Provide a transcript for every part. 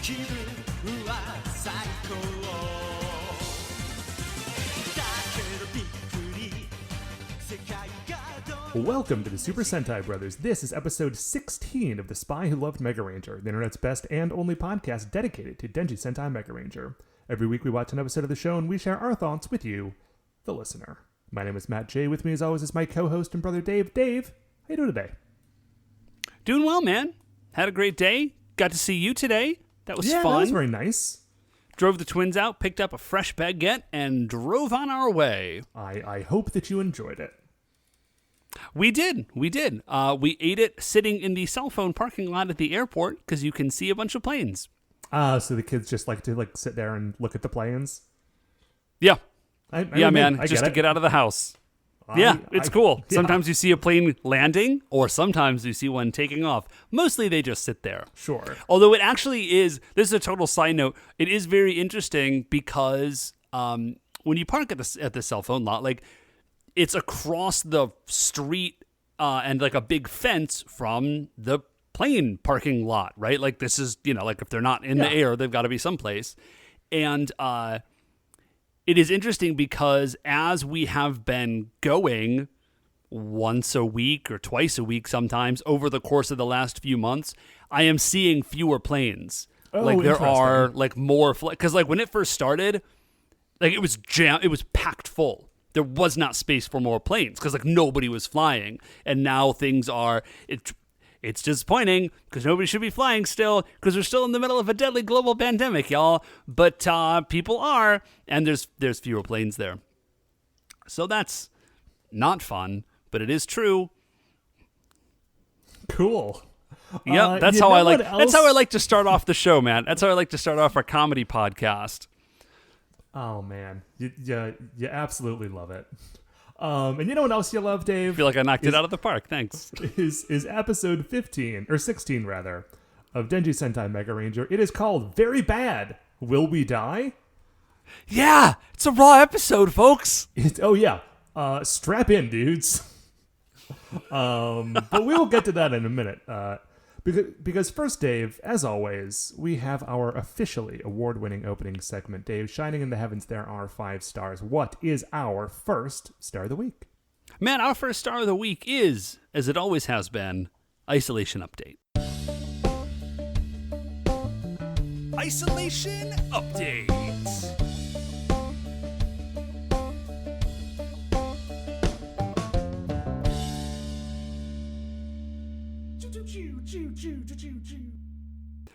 気分は最高だけどびっくり世界がどう Welcome to the Super Sentai Brothers. This is episode 16 of The Spy Who Loved Megaranger, the internet's best and only podcast dedicated to Denji Sentai Megaranger. Every week we watch an episode of the show and we share our thoughts with you, the listener. My name is Matt J. With me as always is my co-host and brother Dave. Dave, how you doing today? Doing well, man. Had a great day. Got to see you today. That was fun. That was very nice. Drove the twins out, picked up a fresh baguette, and drove on our way. I hope that you enjoyed it. We did. We ate it sitting in the cell phone parking lot at the airport because you can see a bunch of planes. So the kids just like to sit there and look at the planes? Yeah. Man. Just to get out of the house. It's cool. Yeah. Sometimes you see a plane landing, or sometimes you see one taking off. Mostly they just sit there. Sure. Although it actually is, this is a total side note, it is very interesting because when you park at the cell phone lot, like it's across the street and like a big fence from the plane parking lot, right? Like this is, like if they're not in the air, they've got to be someplace. And it is interesting because as we have been going once a week or twice a week sometimes over the course of the last few months, I am seeing fewer planes. Like there are like more because like when it first started, like it was packed full. There was not space for more planes because like nobody was flying, and now things are It's disappointing because nobody should be flying still because we're still in the middle of a deadly global pandemic, y'all. But people are, and there's fewer planes there. So that's not fun, but it is true. Cool. Yep, that's how I like. That's how I like to start off the show, man. That's how I like to start off our comedy podcast. Oh man, you absolutely love it. And you know what else you love, Dave? I feel like I knocked it out of the park. Thanks. Is episode 15, or 16 rather, of Denji Sentai Megaranger. It is called Very Bad, Will We Die? Yeah, it's a raw episode, folks. Strap in, dudes. But we will get to that in a minute. Because first, Dave, as always, we have our officially award-winning opening segment. Dave, shining in the heavens, there are 5 stars. What is our first star of the week? Man, our first star of the week is, as it always has been, Isolation Update. Isolation Update.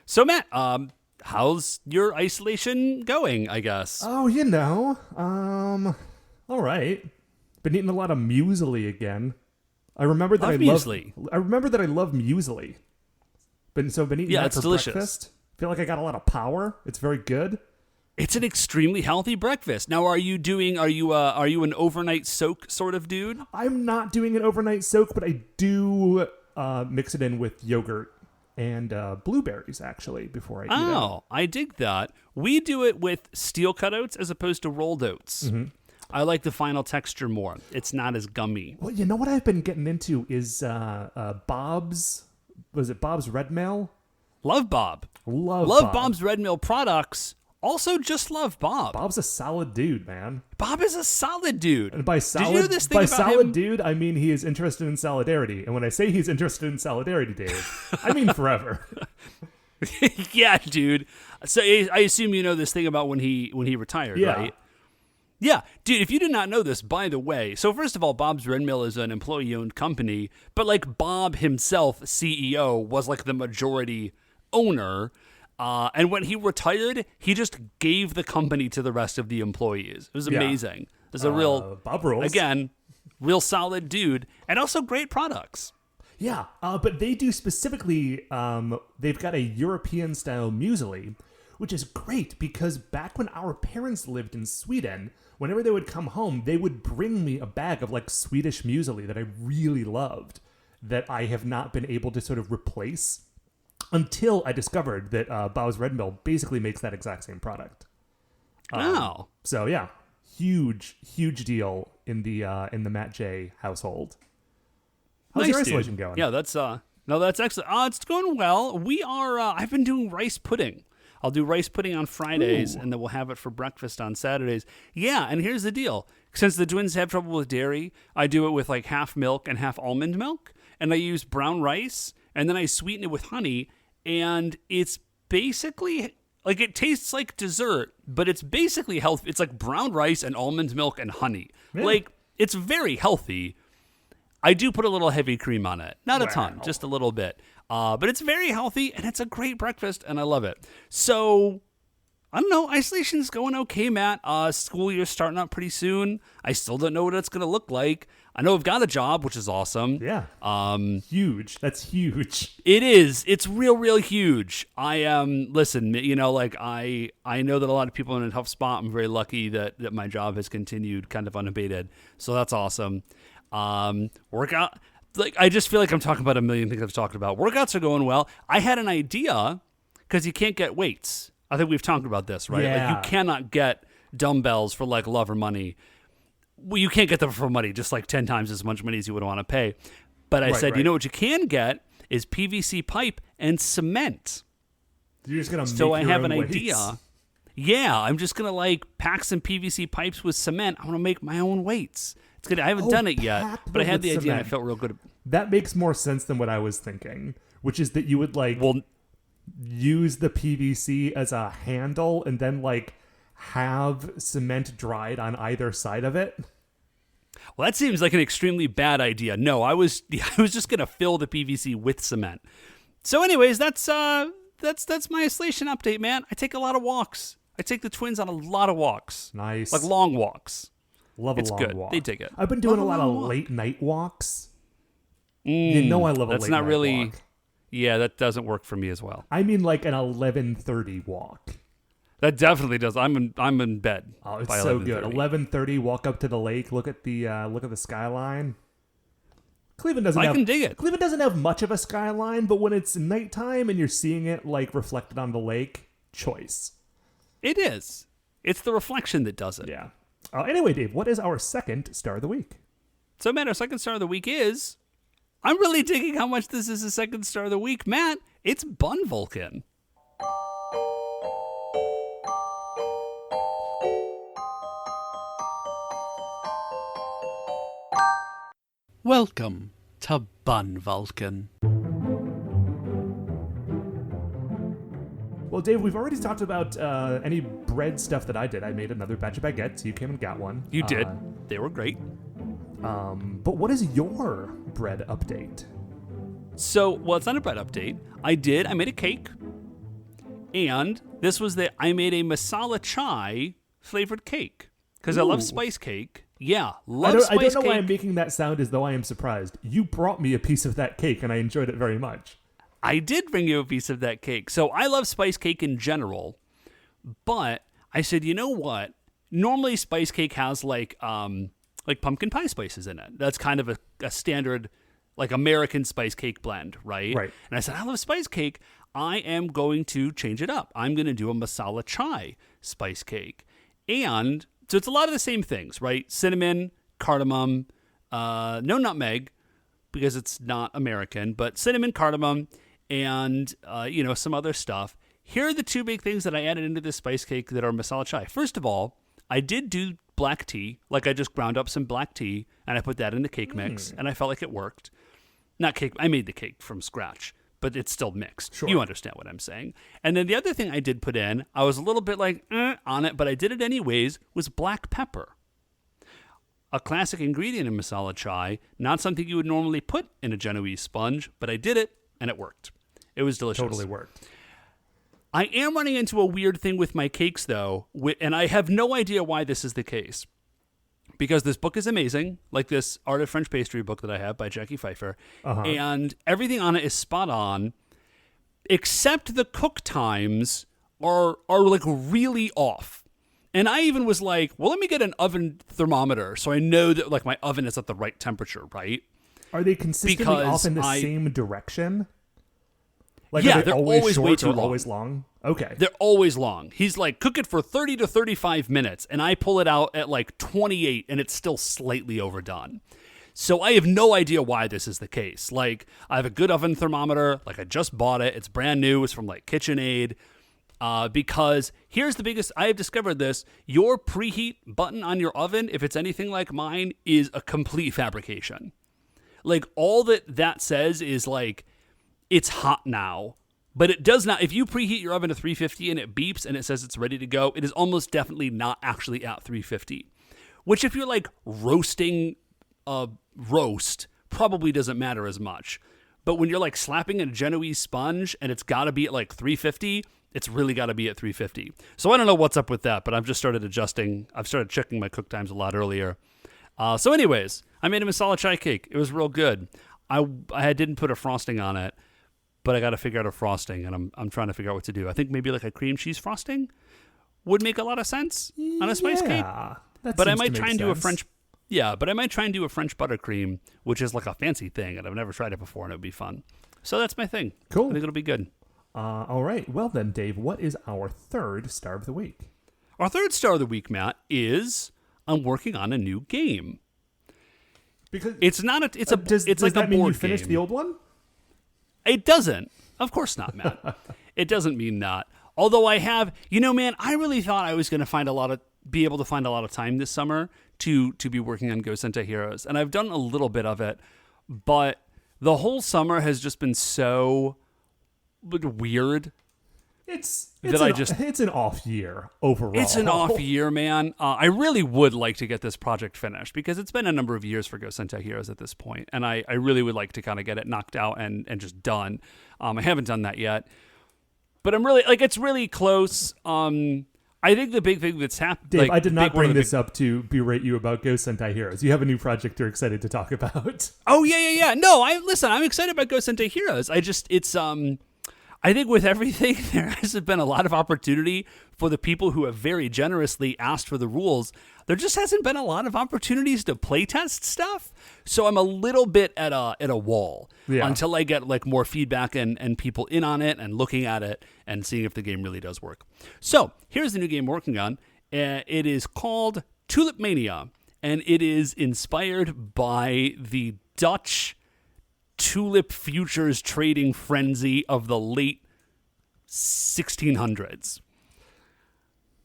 So Matt, how's your isolation going, I guess? Oh, all right. Been eating a lot of muesli again. I remember that I love muesli. Been eating that it's for delicious. breakfast. Feel like I got a lot of power. It's very good. It's an extremely healthy breakfast. Now, are you an overnight soak sort of dude? I'm not doing an overnight soak, but I do mix it in with yogurt and blueberries, actually, before I eat it. Oh, I dig that. We do it with steel cut oats as opposed to rolled oats. Mm-hmm. I like the final texture more. It's not as gummy. Well, you know what I've been getting into is Bob's. Was it Bob's Red Mill? Love Bob. Love Bob's Red Mill products. Also, just love Bob. Bob's a solid dude, man. Bob is a solid dude. And by solid, did you know this thing by about solid him? Dude, I mean he is interested in solidarity. And when I say he's interested in solidarity, Dave, I mean forever. Yeah, dude. So I assume you know this thing about when he retired, right? Yeah, dude, if you did not know this, by the way, so first of all, Bob's Red Mill is an employee-owned company, but like Bob himself, CEO, was like the majority owner. And when he retired, he just gave the company to the rest of the employees. It was amazing. It was a real, Bob rules. Again, real solid dude, and also great products. Yeah, but they do specifically, they've got a European-style muesli, which is great because back when our parents lived in Sweden, whenever they would come home, they would bring me a bag of like Swedish muesli that I really loved that I have not been able to sort of replace until I discovered that Bob's Red Mill basically makes that exact same product. Wow. So yeah, huge deal in the Matt J household. How's your isolation going? Yeah, that's excellent. It's going well. We are. I've been doing rice pudding. I'll do rice pudding on Fridays, Ooh. and then we'll have it for breakfast on Saturdays. Yeah, and here's the deal. Since the twins have trouble with dairy, I do it with like half milk and half almond milk, and I use brown rice, and then I sweeten it with honey, and it's basically like it tastes like dessert, but it's basically healthy. It's like brown rice and almond milk and honey. Yeah. Like, it's very healthy. I do put a little heavy cream on it. Not a ton, just a little bit. But it's very healthy, and it's a great breakfast, and I love it. So, I don't know. Isolation's going okay, Matt. School year's starting up pretty soon. I still don't know what it's going to look like. I know I've got a job, which is awesome. Yeah. Huge. That's huge. It is. It's real huge. Listen, you know, like I know that a lot of people are in a tough spot. I'm very lucky that my job has continued kind of unabated. So that's awesome. Workout, like I just feel like I'm talking about a million things I've talked about. Workouts are going well. I had an idea because you can't get weights. I think we've talked about this, right? Yeah. Like you cannot get dumbbells for like love or money. Well, you can't get them for money, just like 10 times as much money as you would want to pay. But I said, you know what you can get is PVC pipe and cement. You're just gonna make So I your have own an weights. idea. Yeah, I'm just gonna like pack some PVC pipes with cement. I want to make my own weights. It's good. I haven't done it yet, pack but I them had with the idea and I cement. felt real good. That makes more sense than what I was thinking, which is that you would like use the PVC as a handle and then like have cement dried on either side of it. Well, that seems like an extremely bad idea. No, I was just gonna fill the PVC with cement. So, anyways, that's my isolation update, man. I take a lot of walks. I take the twins on a lot of walks. Nice. Like long walks. Love a It's long good. walk. They dig it. I've been doing a Love a lot of long walk. late night walks. You know I love a That's late not night really. walk. Yeah, that doesn't work for me as well. I mean like an 11:30 walk. That definitely does. I'm in bed. Oh, it's by so good. 11:30. 11:30, walk up to the lake, look at the skyline. Cleveland doesn't I have can dig it. Cleveland doesn't have much of a skyline, but when it's nighttime and you're seeing it like reflected on the lake, choice. It is. It's the reflection that does it. Yeah. Anyway, Dave, what is our second star of the week? So, Matt, our second star of the week is. I'm really digging how much this is a second star of the week. Matt, it's Bun Vulcan. Welcome to Bun Vulcan. Well, Dave, we've already talked about any bread stuff that I did. I made another batch of baguettes. You came and got one. You did. They were great. But what is your bread update? So, well, it's not a bread update. I made a cake. And this was I made a masala chai flavored cake. Because I love Ooh. spice cake. Yeah, I love don't spice know cake. why I'm making that sound as though I am surprised. You brought me a piece of that cake, and I enjoyed it very much. I did bring you a piece of that cake. So I love spice cake in general, but I said, you know what? Normally spice cake has like pumpkin pie spices in it. That's kind of a standard like American spice cake blend, right? Right. And I said, I love spice cake. I am going to change it up. I'm going to do a masala chai spice cake. And so it's a lot of the same things, right? Cinnamon, cardamom, no nutmeg because it's not American, but cinnamon, cardamom, and some other stuff. Here are the two big things that I added into this spice cake that are masala chai. First of all, I did do black tea. Like I just ground up some black tea and I put that in the cake mix, and I felt like it worked. Not cake. I made the cake from scratch, but it's still mixed. Sure. You understand what I'm saying. And then the other thing I did put in, I was a little bit like on it, but I did it anyways, was black pepper. A classic ingredient in masala chai, not something you would normally put in a Genoese sponge, but I did it and it worked. It was delicious. Totally worked. I am running into a weird thing with my cakes, though, and I have no idea why this is the case. Because this book is amazing, like this Art of French Pastry book that I have by Jackie Pfeiffer, and everything on it is spot on, except the cook times are like really off. And I even was like, well, let me get an oven thermometer so I know that like my oven is at the right temperature, right? Are they consistently Because off in the same direction? Like, Yeah, are they they're always always short way too or long. always long? Okay. They're always long. He's like, cook it for 30 to 35 minutes, and I pull it out at like 28, and it's still slightly overdone. So I have no idea why this is the case. Like, I have a good oven thermometer. Like, I just bought it. It's brand new. It's from like KitchenAid. Because here's the biggest, I have discovered this, your preheat button on your oven, if it's anything like mine, is a complete fabrication. Like, all that says is, like, it's hot now. But it does not, if you preheat your oven to 350 and it beeps and it says it's ready to go, it is almost definitely not actually at 350. Which, if you're, like, roasting a roast, probably doesn't matter as much. But when you're, like, slapping a Genoese sponge and it's got to be at, like, 350, it's really got to be at 350. So I don't know what's up with that, but I've just started adjusting. I've started checking my cook times a lot earlier. So anyways, I made a masala chai cake. It was real good. I didn't put a frosting on it, but I got to figure out a frosting, and I'm trying to figure out what to do. I think maybe like a cream cheese frosting would make a lot of sense on a spice cake. But I might try and do a French. Yeah, but I might try and do a French buttercream, which is like a fancy thing, and I've never tried it before, and it would be fun. So that's my thing. Cool. I think it'll be good. All right. Well then, Dave, what is our third star of the week? Our third star of the week, Matt, is I'm working on a new game. Because it's not a. It's a. Does like that a mean board you finished game. the old one? It doesn't. Of course not, Matt. It doesn't mean that. Although I have, man, I really thought I was going to be able to find a lot of time this summer to be working on Go Sentai Heroes, and I've done a little bit of it, but the whole summer has just been so weird. It's an off year overall. It's an off year, man. I really would like to get this project finished because it's been a number of years for Go Sentai Heroes at this point, and I really would like to kind of get it knocked out and just done. I haven't done that yet, but I'm really it's really close. I think the big thing that's happened. Dave, I did not bring this up to berate you about Go Sentai Heroes. You have a new project you're excited to talk about. Oh yeah. No, I'm excited about Go Sentai Heroes. I think with everything, there hasn't been a lot of opportunity for the people who have very generously asked for the rules. There just hasn't been a lot of opportunities to playtest stuff. So I'm a little bit at a wall until I get like more feedback and people in on it and looking at it and seeing if the game really does work. So here's the new game we're working on. It is called Tulip Mania, and it is inspired by the Dutch tulip futures trading frenzy of the late 1600s.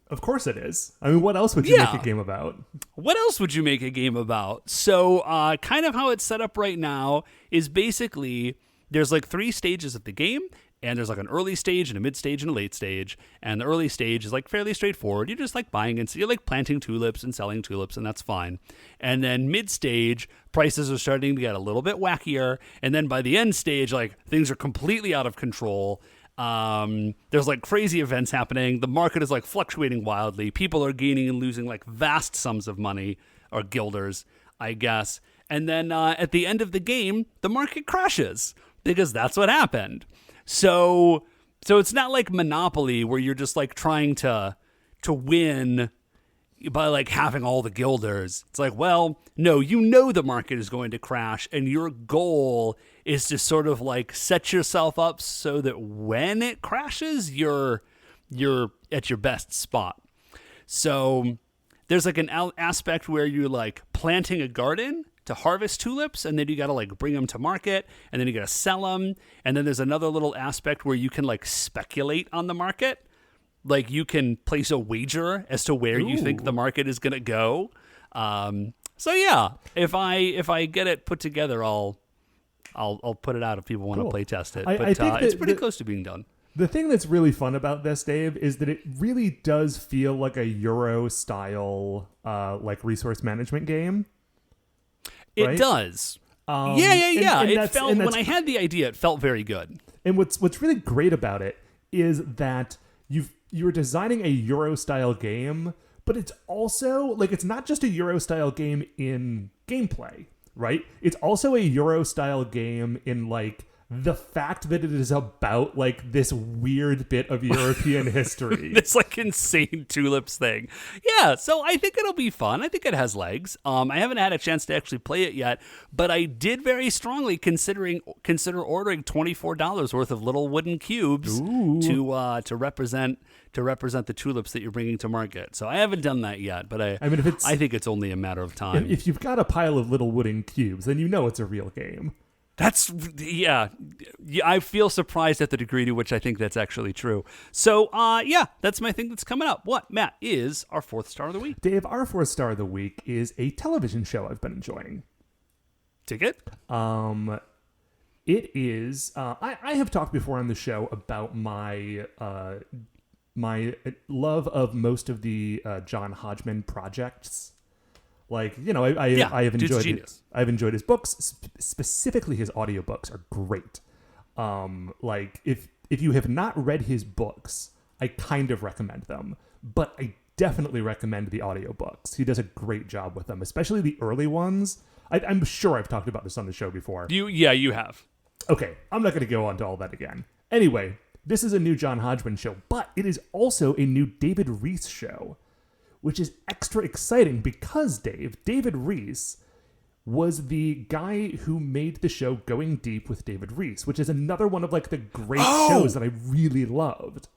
Of course it is. I mean, what else would you make a game about? What else would you make a game about? So kind of how it's set up right now is basically there's like 3 stages of the game, and there's like an early stage and a mid stage and a late stage. And the early stage is like fairly straightforward. You're just like buying and you're like planting tulips and selling tulips, and that's fine. And then mid stage, prices are starting to get a little bit wackier. And then by the end stage, like things are completely out of control. There's like crazy events happening. The market is like fluctuating wildly. People are gaining and losing like vast sums of money, or guilders, I guess. And then at the end of the game, the market crashes because that's what happened. So it's not like Monopoly where you're just like trying to win by like having all the guilders. It's like, well, no, the market is going to crash, and your goal is to sort of like set yourself up so that when it crashes, you're at your best spot. So there's like an aspect where you're like planting a garden to harvest tulips, and then you got to like bring them to market, and then you got to sell them. And then there's another little aspect where you can like speculate on the market. Like you can place a wager as to where you think the market is going to go. So yeah, if I get it put together, I'll put it out if people want to play test it. But I think it's pretty close to being done. The thing that's really fun about this, Dave, is that it really does feel like a Euro style like resource management game. It right? does. And it felt, when I had the idea, it felt very good. And what's really great about it is that you're designing a Euro style game, but it's also like it's not just a Euro style game in gameplay, right? It's also a Euro style game in like the fact that it is about like this weird bit of European history. This like insane tulips thing. Yeah, so I think it'll be fun. I think it has legs. I haven't had a chance to actually play it yet, but I did very strongly consider ordering $24 worth of little wooden cubes to represent the tulips that you're bringing to market. So I haven't done that yet, but I think it's only a matter of time. If you've got a pile of little wooden cubes, then you know it's a real game. That's yeah. I feel surprised at the degree to which I think that's actually true. So, yeah, that's my thing that's coming up. What, Matt, is our 4th star of the week? Dave, our 4th star of the week is a television show I've been enjoying. Ticket? It is. I have talked before on the show about my my love of most of the John Hodgman projects. Like, you know, I have enjoyed I've enjoyed his books, specifically his audiobooks are great. Like if you have not read his books, I kind of recommend them, but I definitely recommend the audiobooks. He does a great job with them, especially the early ones. I'm sure I've talked about this on the show before. You have. Okay, I'm not going to go on to all that again. Anyway, this is a new John Hodgman show, but it is also a new David Reese show, which is extra exciting because David Reese was the guy who made the show Going Deep with David Reese, which is another one of like the great shows that I really loved.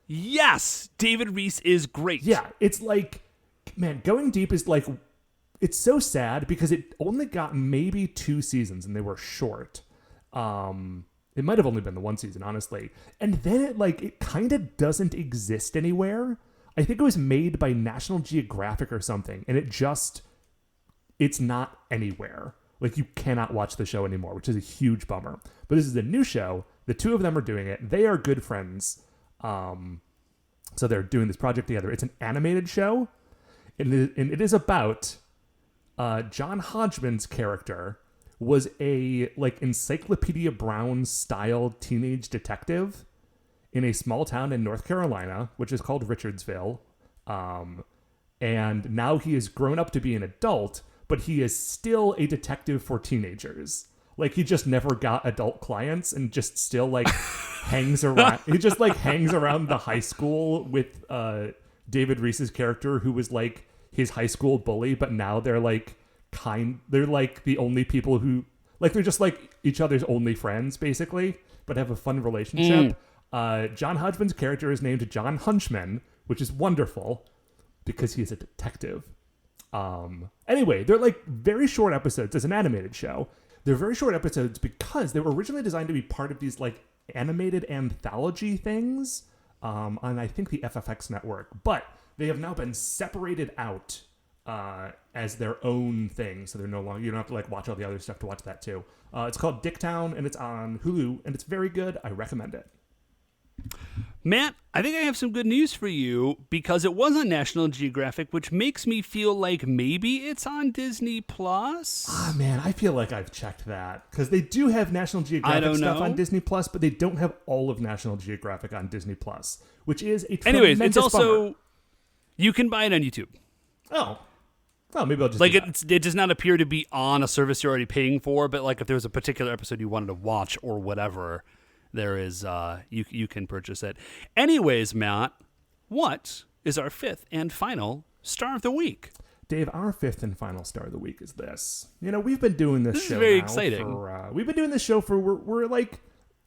Yes, David Reese is great. Yeah, it's like, man, Going Deep is like, it's so sad because it only got maybe 2 seasons and they were short. It might have only been the 1 season, honestly. And then it kind of doesn't exist anywhere. I think it was made by National Geographic or something, and it's not anywhere. Like, you cannot watch the show anymore, which is a huge bummer. But this is a new show. The 2 of them are doing it. They are good friends. So they're doing this project together. It's an animated show, and it is about John Hodgman's character was a like Encyclopedia Brown style teenage detective in a small town in North Carolina, which is called Richardsville. And now he has grown up to be an adult, but he is still a detective for teenagers. Like, he just never got adult clients and just still like hangs around. He just like hangs around the high school with David Reese's character, who was like his high school bully, but now they're like they're like the only people who like, they're just like each other's only friends basically, but have a fun relationship. John Hodgman's character is named John Hunchman, which is wonderful because he's a detective. Anyway, they're like very short episodes. It's an animated show. They're very short episodes because they were originally designed to be part of these like animated anthology things on, I think, the FFX network, but they have now been separated out as their own thing, so they're no longer, you don't have to like watch all the other stuff to watch that too. It's called Dicktown, and it's on Hulu, and it's very good. I recommend it. Matt, I think I have some good news for you because it was on National Geographic, which makes me feel like maybe it's on Disney Plus. Ah, man, I feel like I've checked that because they do have National Geographic stuff on Disney Plus, but they don't have all of National Geographic on Disney Plus, which is a tremendous Anyways, it's also bummer. You can buy it on YouTube. Oh, well, maybe I'll just like it does not appear to be on a service you're already paying for, but like if there was a particular episode you wanted to watch or whatever, there is you can purchase it. Anyways, Matt, what is our 5th and final star of the week? Dave, our 5th and final star of the week is this. You know, we've been doing this show. Is very now exciting. We've been doing this show for we're like,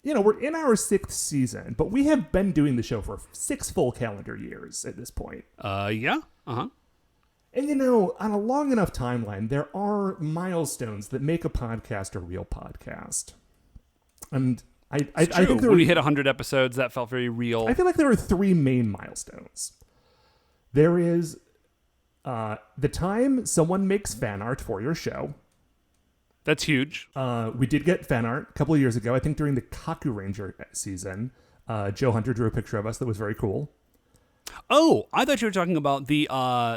you know, we're in our 6th season, but we have been doing the show for 6 full calendar years at this point. Yeah. Uh-huh. And, you know, on a long enough timeline, there are milestones that make a podcast a real podcast. And I think when we hit 100 episodes, that felt very real. I feel like there are 3 main milestones. There is the time someone makes fan art for your show. That's huge. We did get fan art a couple of years ago. I think during the Kaku Ranger season, Joe Hunter drew a picture of us that was very cool. Oh, I thought you were talking about the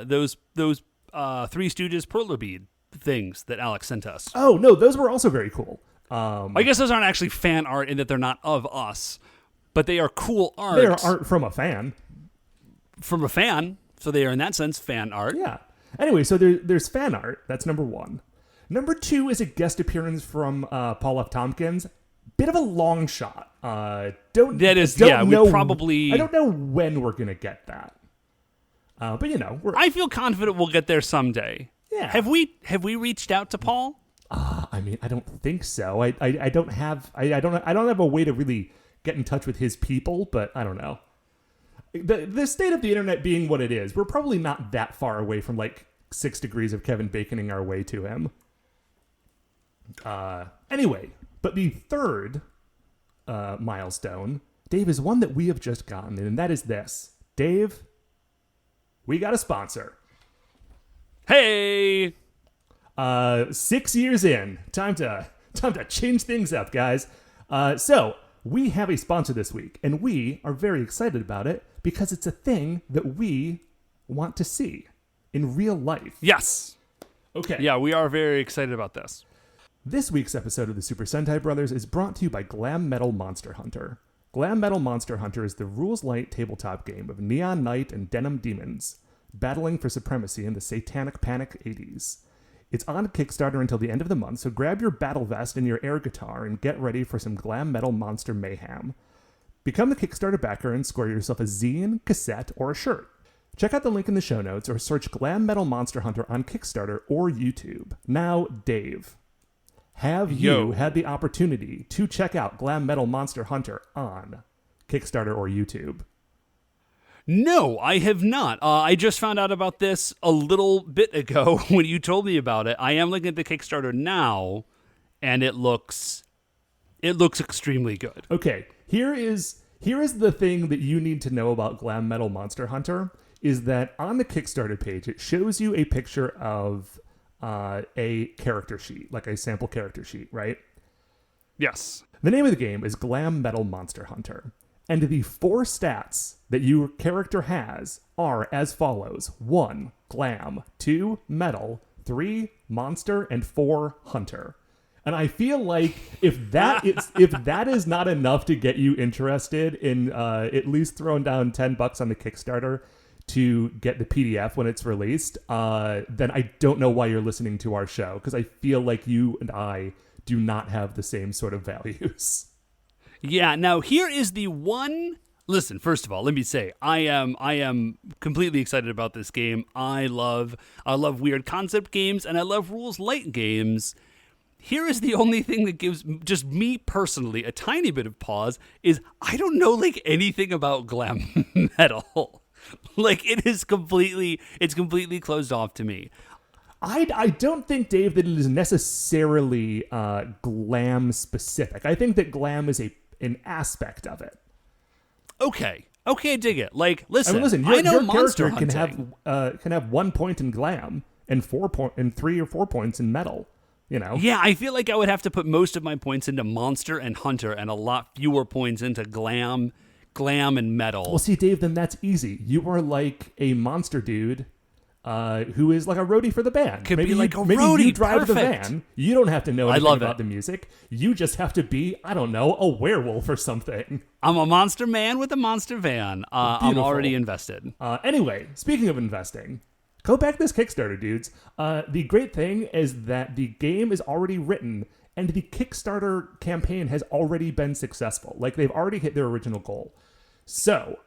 those Three Stooges perler bead things that Alex sent us. Oh no, those were also very cool. I guess those aren't actually fan art in that they're not of us, but they are cool art. They are art from a fan. From a fan, so they are in that sense fan art. Yeah. Anyway, so there's fan art. That's number 1. Number 2 is a guest appearance from Paul F. Tompkins. Bit of a long shot. We probably. I don't know when we're gonna get that. But you know, I feel confident we'll get there someday. Yeah. Have we reached out to Paul? I mean, I don't think so. I don't have a way to really get in touch with his people, but I don't know. The state of the internet being what it is, we're probably not that far away from like 6 degrees of Kevin Baconing our way to him. Anyway, But the third milestone, Dave, is one that we have just gotten, and that is this. Dave, we got a sponsor. Hey! 6 years in. Time to change things up, guys. So we have a sponsor this week, and we are very excited about it because it's a thing that we want to see in real life. Yes. Okay. Yeah, we are very excited about this. This week's episode of the Super Sentai Brothers is brought to you by Glam Metal Monster Hunter. Glam Metal Monster Hunter is the rules-light tabletop game of Neon Knight and Denim Demons, battling for supremacy in the Satanic Panic 80s. It's on Kickstarter until the end of the month, so grab your battle vest and your air guitar and get ready for some glam metal monster mayhem. Become the Kickstarter backer and score yourself a zine, cassette, or a shirt. Check out the link in the show notes or search Glam Metal Monster Hunter on Kickstarter or YouTube. Now, Dave, have you had the opportunity to check out Glam Metal Monster Hunter on Kickstarter or YouTube? No, I have not. I just found out about this a little bit ago when you told me about it. I am looking at the Kickstarter now, and it looks extremely good. Okay, here is the thing that you need to know about Glam Metal Monster Hunter, is that on the Kickstarter page, it shows you a picture of a character sheet, like a sample character sheet, right? Yes. The name of the game is Glam Metal Monster Hunter. And the 4 stats that your character has are as follows. 1, glam. 2, metal. 3, monster. And 4, hunter. And I feel like if that is not enough to get you interested in at least throwing down $10 on the Kickstarter to get the PDF when it's released, then I don't know why you're listening to our show, because I feel like you and I do not have the same sort of values. Yeah, now here is the one. Listen, first of all, let me say I am completely excited about this game. I love weird concept games and I love rules light games. Here is the only thing that gives just me personally a tiny bit of pause is I don't know like anything about glam metal. Like it's completely closed off to me. I don't think, Dave, that it is necessarily glam specific. I think that glam is an aspect of it. Okay, dig it. Like, listen, your know monster character hunting can have 1 point in glam and 3 or 4 points in metal. You know. Yeah, I feel like I would have to put most of my points into monster and hunter, and a lot fewer points into glam and metal. Well, see, Dave, then that's easy. You are like a monster dude. Who is like a roadie for the band. Could be like a maybe roadie, you drive perfect. the van. You don't have to know anything about it. the music. You just have to be, I don't know, a werewolf or something. I'm a monster man with a monster van. I'm already invested. Anyway, speaking of investing, go back this Kickstarter, dudes. The great thing is that the game is already written and the Kickstarter campaign has already been successful. Like, they've already hit their original goal. So,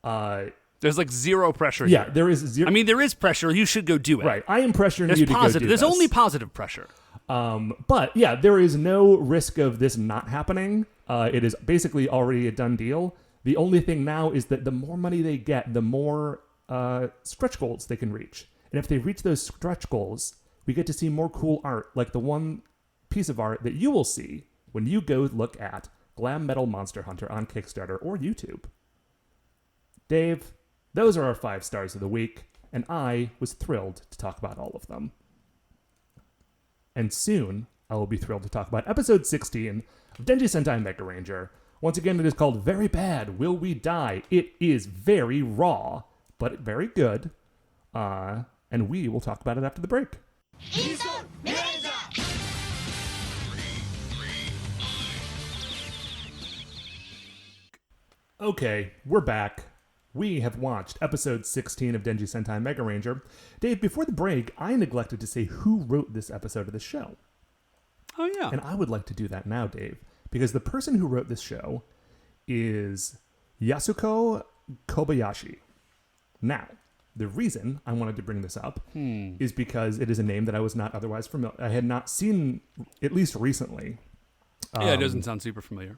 there's like zero pressure yeah, here. there is zero. I mean, there is pressure. You should go do it. Right. I am pressuring There's you to positive. go do There's this. only positive pressure. But yeah, there is no risk of this not happening. It is basically already a done deal. The only thing now is that the more money they get, the more stretch goals they can reach. And if they reach those stretch goals, we get to see more cool art, like the one piece of art that you will see when you go look at Glam Metal Monster Hunter on Kickstarter or YouTube. Dave, those are our 5 stars of the week, and I was thrilled to talk about all of them. And soon, I will be thrilled to talk about episode 16 of Denji Sentai Megaranger. Once again, it is called Very Bad, Will We Die? It is very raw, but very good. And we will talk about it after the break. Okay, we're back. We have watched episode 16 of Denji Sentai Megaranger. Dave, before the break, I neglected to say who wrote this episode of the show. Oh, yeah. And I would like to do that now, Dave, because the person who wrote this show is Yasuko Kobayashi. Now, the reason I wanted to bring this up is because it is a name that I was not otherwise familiar. I had not seen, at least recently. Yeah, it doesn't sound super familiar.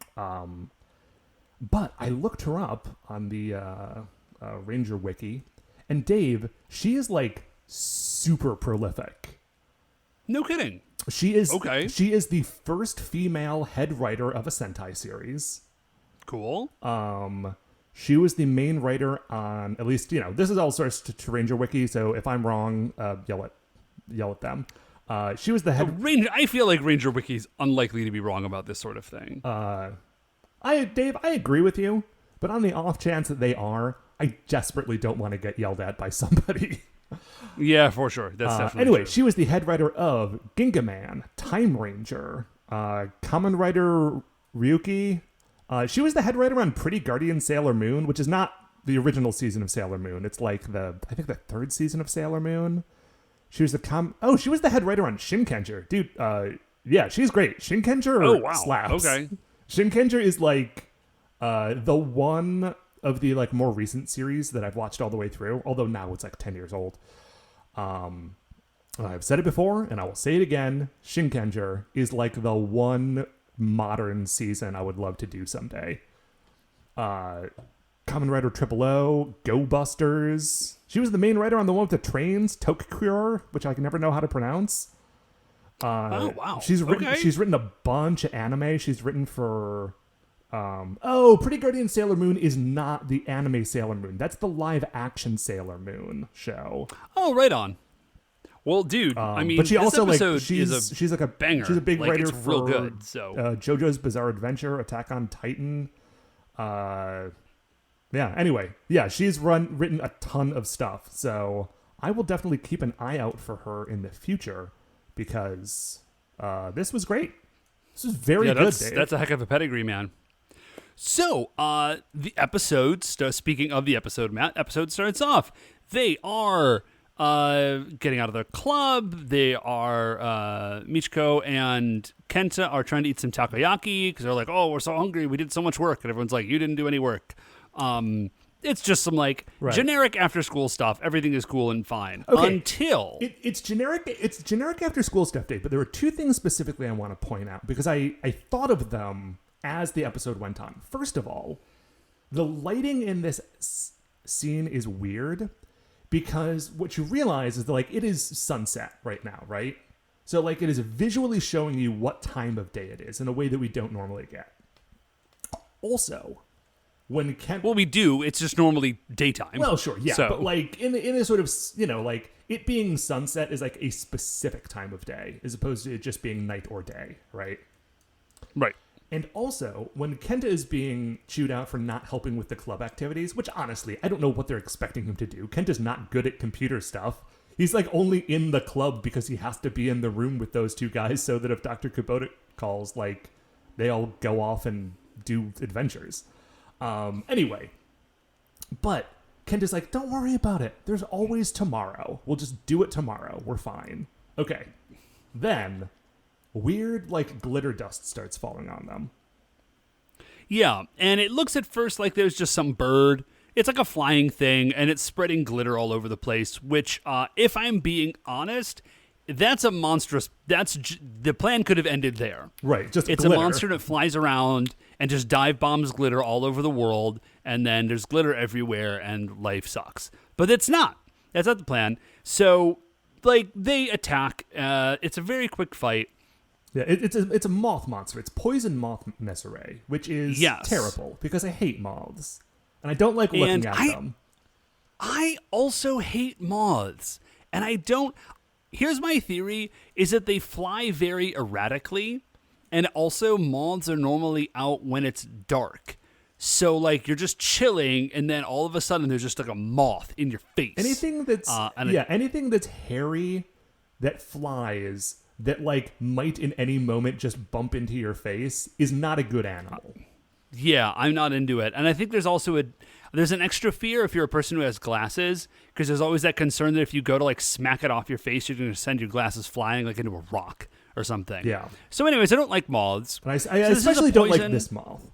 But I looked her up on the Ranger Wiki, and Dave, she is like super prolific. No kidding. She is Okay. She is the first female head writer of a Sentai series. Cool. She was the main writer on, at least, this is all sourced to Ranger Wiki, so if I'm wrong, yell at them. She was the head... Ranger. I feel like Ranger Wiki's unlikely to be wrong about this sort of thing. Dave, I agree with you, but on the off chance that they are, I desperately don't want to get yelled at by somebody. Yeah, for sure. That's definitely Anyway, true. she was the head writer of Gingaman, Time Ranger, Kamen Rider Ryuki. She was the head writer on Pretty Guardian Sailor Moon, which is not the original season of Sailor Moon. It's like the third season of Sailor Moon. She was she was the head writer on Shinkenger. Dude, yeah, she's great. Shinkenger slaps. Okay. Shinkenger is like the one of the like more recent series that I've watched all the way through, although now it's like 10 years old. I've said it before, and I will say it again. Shinkenger is like the one modern season I would love to do someday. Kamen Rider Triple O, Go Busters. She was the main writer on the one with the trains, Tokyo, which I can never know how to pronounce. Oh wow! She's written a bunch of anime. She's written for Pretty Guardian Sailor Moon is not the anime Sailor Moon. That's the live action Sailor Moon show. Oh, right on. Well, dude, I mean, but she this also like episode she's like a banger. She's a big like, writer it's for real good. So JoJo's Bizarre Adventure, Attack on Titan. Anyway, she's written a ton of stuff. So I will definitely keep an eye out for her in the future because this was great. This was very good, Dave. That's a heck of a pedigree, man. So, the episode, speaking of the episode, Matt, episode starts off. They are getting out of their club. They are, Michiko and Kenta are trying to eat some takoyaki because they're like, oh, we're so hungry. We did so much work. And everyone's like, you didn't do any work. It's just some like generic after school stuff. Everything is cool and fine until it's generic. It's generic after school stuff, Dave. But there were two things specifically I want to point out because I thought of them as the episode went on. First of all, the lighting in this scene is weird because what you realize is that like it is sunset right now, right? So like it is visually showing you what time of day it is in a way that we don't normally get. Also, when we do, it's just normally daytime. Well, sure, yeah, so. but like in a sort of, like it being sunset is like a specific time of day as opposed to it just being night or day, right? Right. And also, when Kenta is being chewed out for not helping with the club activities, which honestly, I don't know what they're expecting him to do. Kenta's not good at computer stuff. He's like only in the club because he has to be in the room with those two guys so that if Dr. Kubota calls, like, they all go off and do adventures. Anyway, but Kenta's like, don't worry about it. There's always tomorrow. We'll just do it tomorrow. We're fine. Okay. Then weird, like, glitter dust starts falling on them. Yeah, and it looks at first like there's just some bird. It's like a flying thing, and it's spreading glitter all over the place, which, if I'm being honest, that's a monstrous... the plan could have ended there. Right, just It's glitter. a monster that flies around and just dive bombs glitter all over the world, and then there's glitter everywhere, and life sucks. But it's not. That's not the plan. So, like, they attack. It's a very quick fight. Yeah, it's a moth monster. It's poison moth Nesseray, which is terrible because I hate moths. And I don't like looking at them. I also hate moths. And I don't... Here's my theory, is that they fly very erratically. And also, moths are normally out when it's dark. So, like, you're just chilling, and then all of a sudden, there's just, like, a moth in your face. Anything that's... anything that's hairy, that flies, that, like, might in any moment just bump into your face is not a good animal. Yeah, I'm not into it. And I think there's also there's an extra fear if you're a person who has glasses, because there's always that concern that if you go to like smack it off your face, you're going to send your glasses flying like into a rock or something. Yeah. So anyways, I don't like moths. But I especially don't like this moth.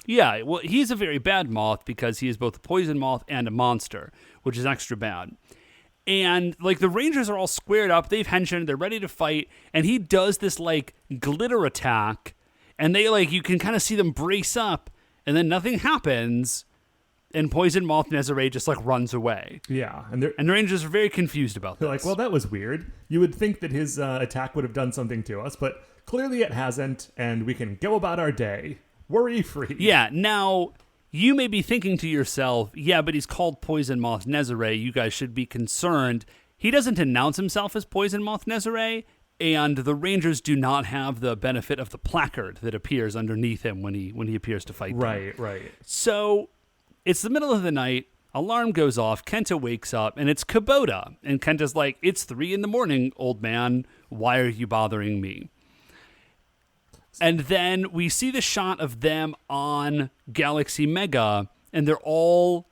Yeah, well, he's a very bad moth because he is both a poison moth and a monster, which is extra bad. And like the Rangers are all squared up, they've henshined, they're ready to fight, and he does this like glitter attack. And they, like, you can kind of see them brace up, and then nothing happens. And Poison Moth Nezare just like runs away. Yeah, and the Rangers are very confused about they're this. like, well, that was weird. You would think that his attack would have done something to us, but clearly it hasn't, and we can go about our day worry-free. Yeah, now you may be thinking to yourself, yeah, but he's called Poison Moth Nezare. You guys should be concerned. He doesn't announce himself as Poison Moth Nezare, and the Rangers do not have the benefit of the placard that appears underneath him when he appears to fight them. Right. So it's the middle of the night. Alarm goes off. Kenta wakes up, and it's Kubota. And Kenta's like, it's 3 a.m, old man. Why are you bothering me? And then we see the shot of them on Galaxy Mega, and they're all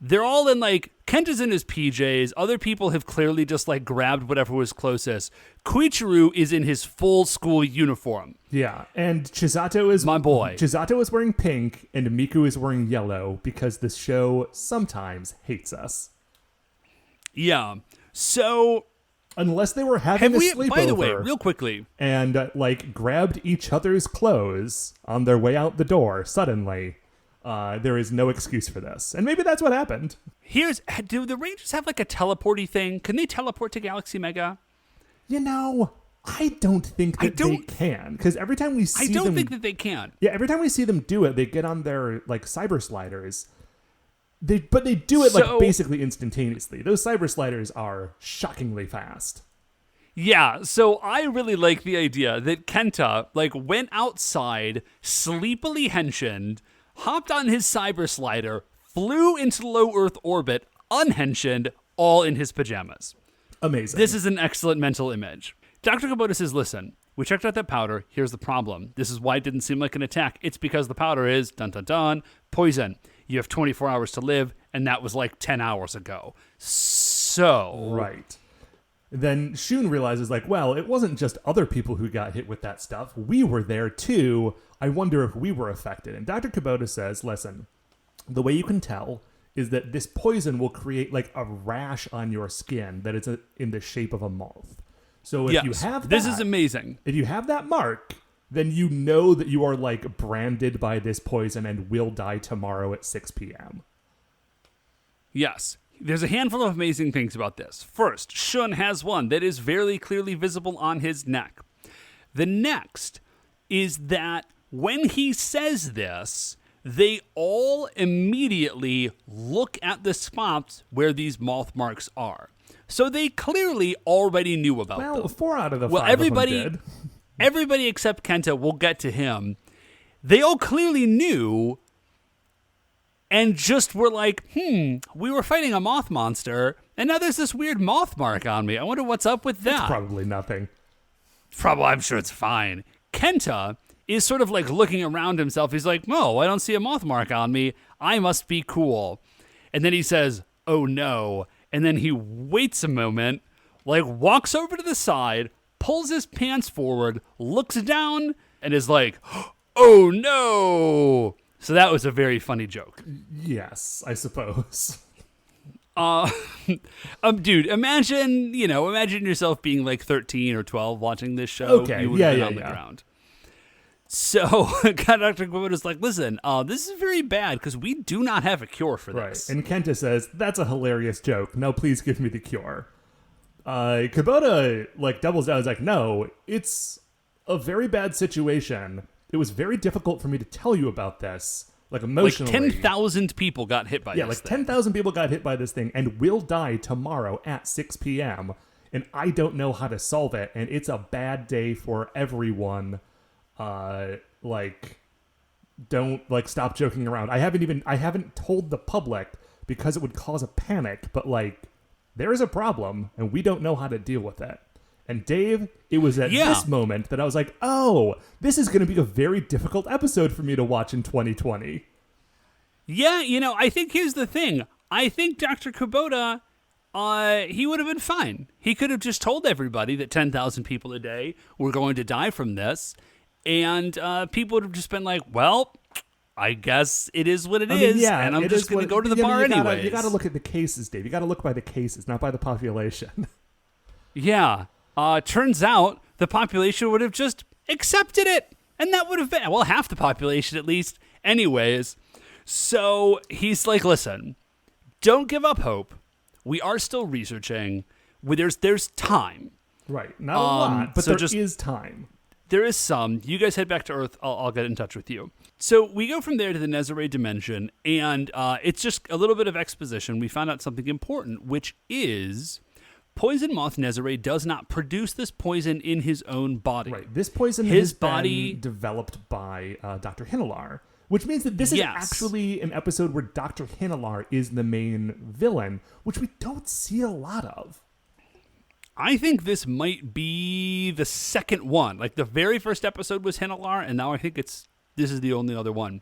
in like, Kenta's in his PJs. Other people have clearly just like grabbed whatever was closest. Koichiro is in his full school uniform. Yeah, and Chisato is... My boy. Chisato is wearing pink, and Miku is wearing yellow, because this show sometimes hates us. Yeah, so... Unless they were having a sleepover. By the way, real quickly. And, grabbed each other's clothes on their way out the door suddenly. There is no excuse for this. And maybe that's what happened. Do the Rangers have like a teleporty thing? Can they teleport to Galaxy Mega? I don't think that they can. Because every time we see them... I don't think that they can. Yeah, every time we see them do it, they get on their, cyber sliders. But they do it, basically instantaneously. Those cyber sliders are shockingly fast. Yeah, so I really like the idea that Kenta, went outside, sleepily henshined, hopped on his cyber slider, flew into low Earth orbit, unhenshined, all in his pajamas. Amazing. This is an excellent mental image. Dr. Kubota says, listen, we checked out that powder. Here's the problem. This is why it didn't seem like an attack. It's because the powder is, dun dun dun, poison. You have 24 hours to live, and that was 10 hours ago. So... Right. Then Shun realizes, well, it wasn't just other people who got hit with that stuff. We were there, too. I wonder if we were affected. And Dr. Kubota says, listen, the way you can tell is that this poison will create, a rash on your skin that is in the shape of a moth. So if you have that... This is amazing. If you have that mark... then you know that you are, branded by this poison and will die tomorrow at 6 p.m. Yes. There's a handful of amazing things about this. First, Shun has one that is very clearly visible on his neck. The next is that when he says this, they all immediately look at the spots where these moth marks are. So they clearly already knew about them. Well, 4 out of the 5 of them did. Everybody except Kenta, we'll get to him. They all clearly knew and just were like, we were fighting a moth monster, and now there's this weird moth mark on me. I wonder what's up with that. It's probably nothing. I'm sure it's fine. Kenta is sort of looking around himself. He's like, I don't see a moth mark on me. I must be cool. And then he says, oh no. And then he waits a moment, walks over to the side, pulls his pants forward, looks down, and is like, oh no! So that was a very funny joke. Yes, I suppose. Dude, imagine yourself being 13 or 12 watching this show. Okay, you would have been on the ground. So Dr. Kubota's like, listen, this is very bad because we do not have a cure for this. Right, and Kenta says, that's a hilarious joke. Now please give me the cure. Kubota doubles down. He's like, no, it's a very bad situation. It was very difficult for me to tell you about this, emotionally. 10,000 people got hit by this thing. 10,000 people got hit by this thing and will die tomorrow at 6 p.m. And I don't know how to solve it. And it's a bad day for everyone. Don't stop joking around. I haven't told the public because it would cause a panic, but there is a problem, and we don't know how to deal with it. And Dave, it was at this moment that I was like, oh, this is going to be a very difficult episode for me to watch in 2020. Yeah, I think here's the thing. I think Dr. Kubota, he would have been fine. He could have just told everybody that 10,000 people a day were going to die from this, and people would have just been like, well, I guess it is what it is, and I'm just going to go to the bar anyways. You got to look at the cases, Dave. You got to look by the cases, not by the population. Yeah. Turns out the population would have just accepted it, and that would have been, half the population at least. Anyways, So he's like, listen, don't give up hope. We are still researching. There's time. Right. Not a lot, but so there is time. There is some. You guys head back to Earth. I'll get in touch with you. So we go from there to the Nezare dimension, and it's just a little bit of exposition. We found out something important, which is Poison Moth Nezare does not produce this poison in his own body. Right. This poison his has body been developed by Dr. Hinelar, which means that this is actually an episode where Dr. Hinelar is the main villain, which we don't see a lot of. I think this might be the second one. Like the very first episode was Hinelar, and now I think this is the only other one.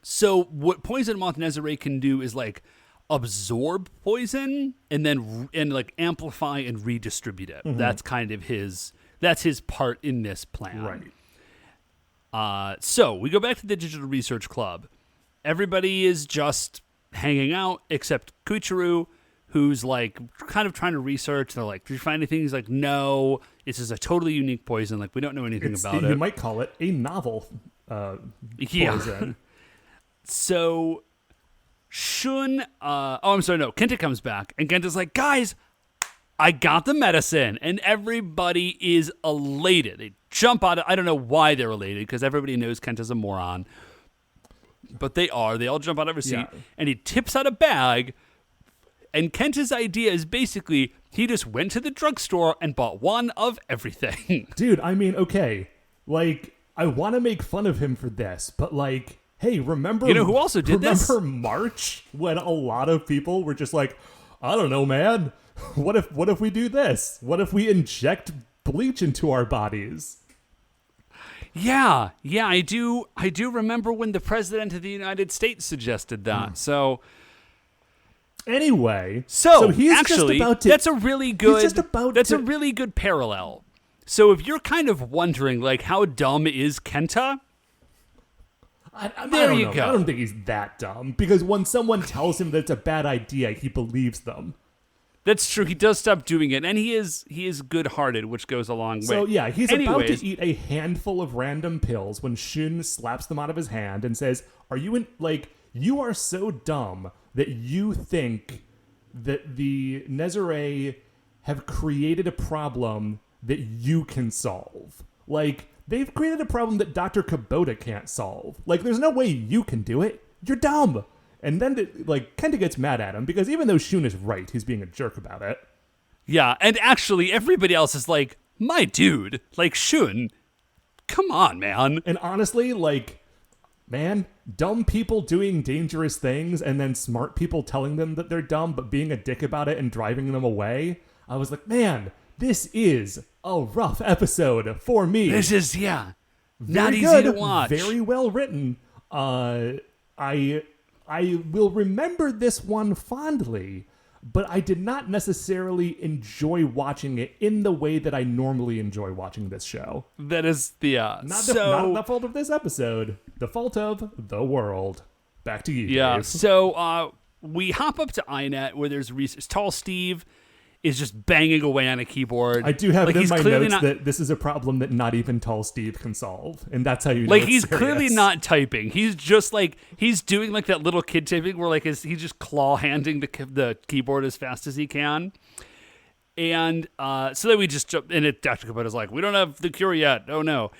So what Poison Moth Nezare can do is like absorb poison and then like amplify and redistribute it. Mm-hmm. That's kind of his part in this plan. Right. So we go back to the Digital Research Club. Everybody is just hanging out except Kuichiro, who's like kind of trying to research. They're like, did you find anything? He's like, no, this is a totally unique poison. Like, we don't know anything about it. You might call it a novel poison. So Shun, Kenta comes back, and Kenta's like, guys, I got the medicine, and everybody is elated. They jump out of, I don't know why they're elated, because everybody knows Kenta's a moron. But they are. They all jump out of their seat, and he tips out a bag. And Kenta's idea is basically he just went to the drugstore and bought one of everything. Dude, I mean, okay. Like, I want to make fun of him for this, but like, hey, remember... You know who also did this? Remember March when a lot of people were just like, I don't know, man. What if we do this? What if we inject bleach into our bodies? Yeah, I do remember when the President of the United States suggested that. So... Anyway, so he's actually, just about to, that's a really good. A really good parallel. So if you're kind of wondering, like, how dumb is Kenta? There you go. I don't think he's that dumb because when someone tells him that it's a bad idea, he believes them. That's true. He does stop doing it, and he is good-hearted, which goes a long way. So yeah, he's about to eat a handful of random pills when Shun slaps them out of his hand and says, "Are you in like you are so dumb that you think that the Nezare have created a problem that you can solve. Like, they've created a problem that Dr. Kubota can't solve. Like, there's no way you can do it. You're dumb." And then, Kenta gets mad at him because even though Shun is right, he's being a jerk about it. Yeah, and actually, everybody else is like, my dude, like, Shun, come on, man. And honestly, man, dumb people doing dangerous things and then smart people telling them that they're dumb but being a dick about it and driving them away. I was like, man, this is a rough episode for me. This is, not very easy good, to watch. Very well written. I will remember this one fondly, but I did not necessarily enjoy watching it in the way that I normally enjoy watching this show. That is the not the fault of this episode, the fault of the world. Back to you, Dave. So we hop up to iNet where there's Tall Steve is just banging away on a keyboard. I do have it in my notes that this is a problem that not even Tall Steve can solve, and that's how you know he's serious. Clearly not typing. He's just he's doing that little kid typing where he's just claw handing the keyboard as fast as he can. And so then we just jump, and Dr. Kubota's like, we don't have the cure yet. Oh no.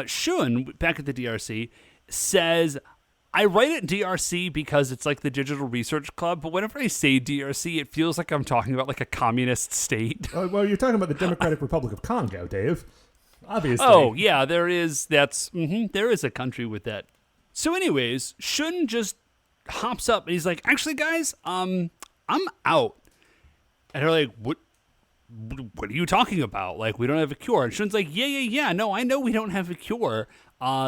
Shun, back at the DRC, says, I write it DRC because it's like the Digital Research Club, but whenever I say DRC, it feels like I'm talking about a communist state. Well, you're talking about the Democratic Republic of Congo, Dave. Obviously. Oh, yeah, there is a country with that. So anyways, Shun just hops up and he's like, actually, guys, I'm out. And they're like, what are you talking about? We don't have a cure. And Shun's like, yeah. No, I know we don't have a cure.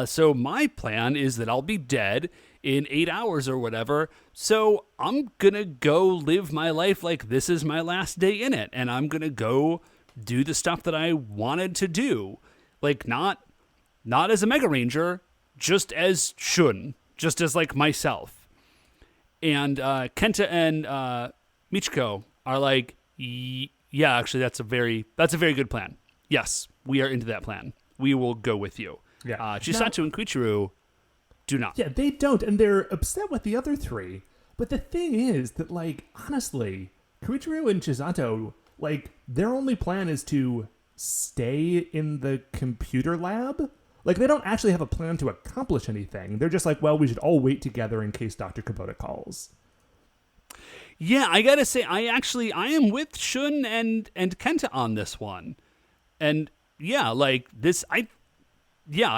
So my plan is that I'll be dead in 8 hours or whatever. So I'm going to go live my life like this is my last day in it. And I'm going to go do the stuff that I wanted to do. Not as a Megaranger, just as Shun, just as myself. And Kenta and Michiko are like, yeah, actually, that's a very good plan. Yes, we are into that plan. We will go with you. Yeah. Chisatsu and Kuichiro do not. Yeah, they don't, and they're upset with the other three. But the thing is that, like, honestly, Koichiro and Chisato, like, their only plan is to stay in the computer lab. Like, they don't actually have a plan to accomplish anything. They're just like, well, we should all wait together in case Dr. Kubota calls. Yeah, I gotta say, I am with Shun and Kenta on this one. And yeah, like this, I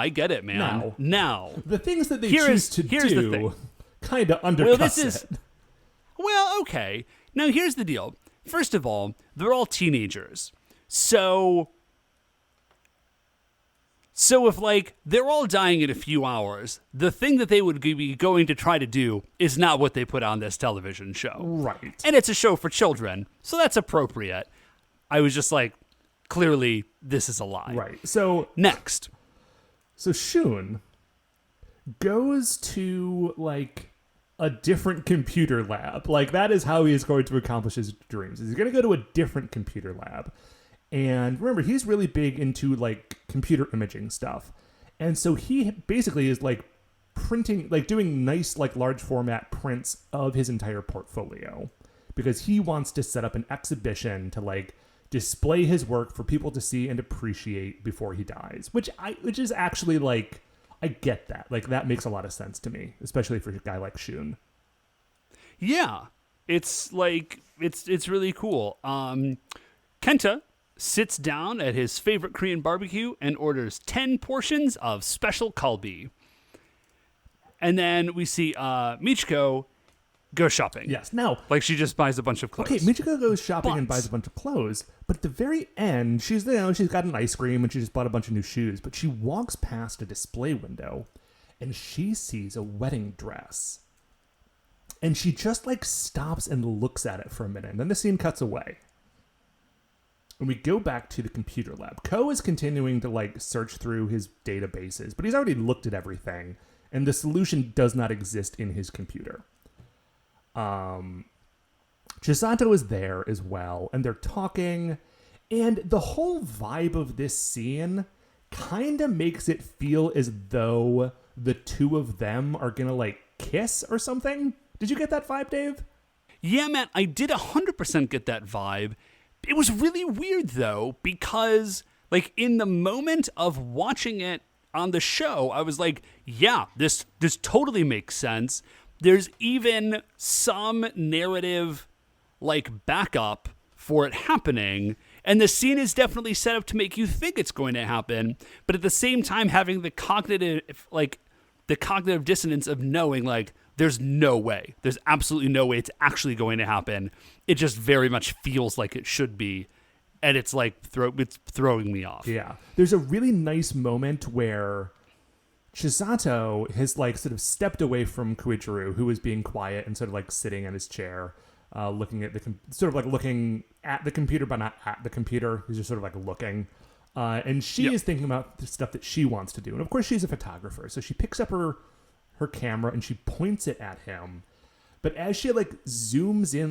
get it, man. Now the things that they choose to do kind of undercuts it. Well, okay. Now here's the deal. First of all, they're all teenagers. So if, like, they're all dying in a few hours, the thing that they would be going to try to do is not what they put on this television show. Right. And it's a show for children, so that's appropriate. I was just like, clearly, this is a lie. Right. So next. So Shun goes to, like, a different computer lab. Like, that is how he is going to accomplish his dreams. He's going to go to a different computer lab. And remember, he's really big into, like, computer imaging stuff. And so he basically is, like, printing, like, doing nice, like, large format prints of his entire portfolio. Because he wants to set up an exhibition to, like, display his work for people to see and appreciate before he dies. Which is actually, like, I get that. Like, that makes a lot of sense to me, especially for a guy like Shun. Yeah. It's, like, it's really cool. Kenta sits down at his favorite Korean barbecue and orders 10 portions of special kalbi. And then we see Michiko go shopping. Yes. Now, like, she just buys a bunch of clothes. Okay, Michiko goes shopping and buys a bunch of clothes, but at the very end, she's got an ice cream and she just bought a bunch of new shoes, but she walks past a display window and she sees a wedding dress. And she just, like, stops and looks at it for a minute, and then the scene cuts away. And we go back to the computer lab. Ko is continuing to, like, search through his databases, but he's already looked at everything, and the solution does not exist in his computer. Chisato is there as well, and they're talking, and the whole vibe of this scene kind of makes it feel as though the two of them are gonna, like, kiss or something. Did you get that vibe, Dave? Yeah, man, I did 100% get that vibe. It was really weird, though, because, like, in the moment of watching it on the show, I was like, yeah, this totally makes sense. There's even some narrative, like, backup for it happening, and the scene is definitely set up to make you think it's going to happen, but at the same time having the cognitive dissonance of knowing, like, there's no way. There's absolutely no way it's actually going to happen. It just very much feels like it should be. And it's like, it's throwing me off. Yeah. There's a really nice moment where Chisato has, like, sort of stepped away from Koichiro, who was being quiet and sort of, like, sitting in his chair, looking at looking at the computer, but not at the computer. He's just sort of, like, looking. And she is thinking about the stuff that she wants to do. And of course she's a photographer. So she picks up her camera and she points it at him. But as she, like, zooms in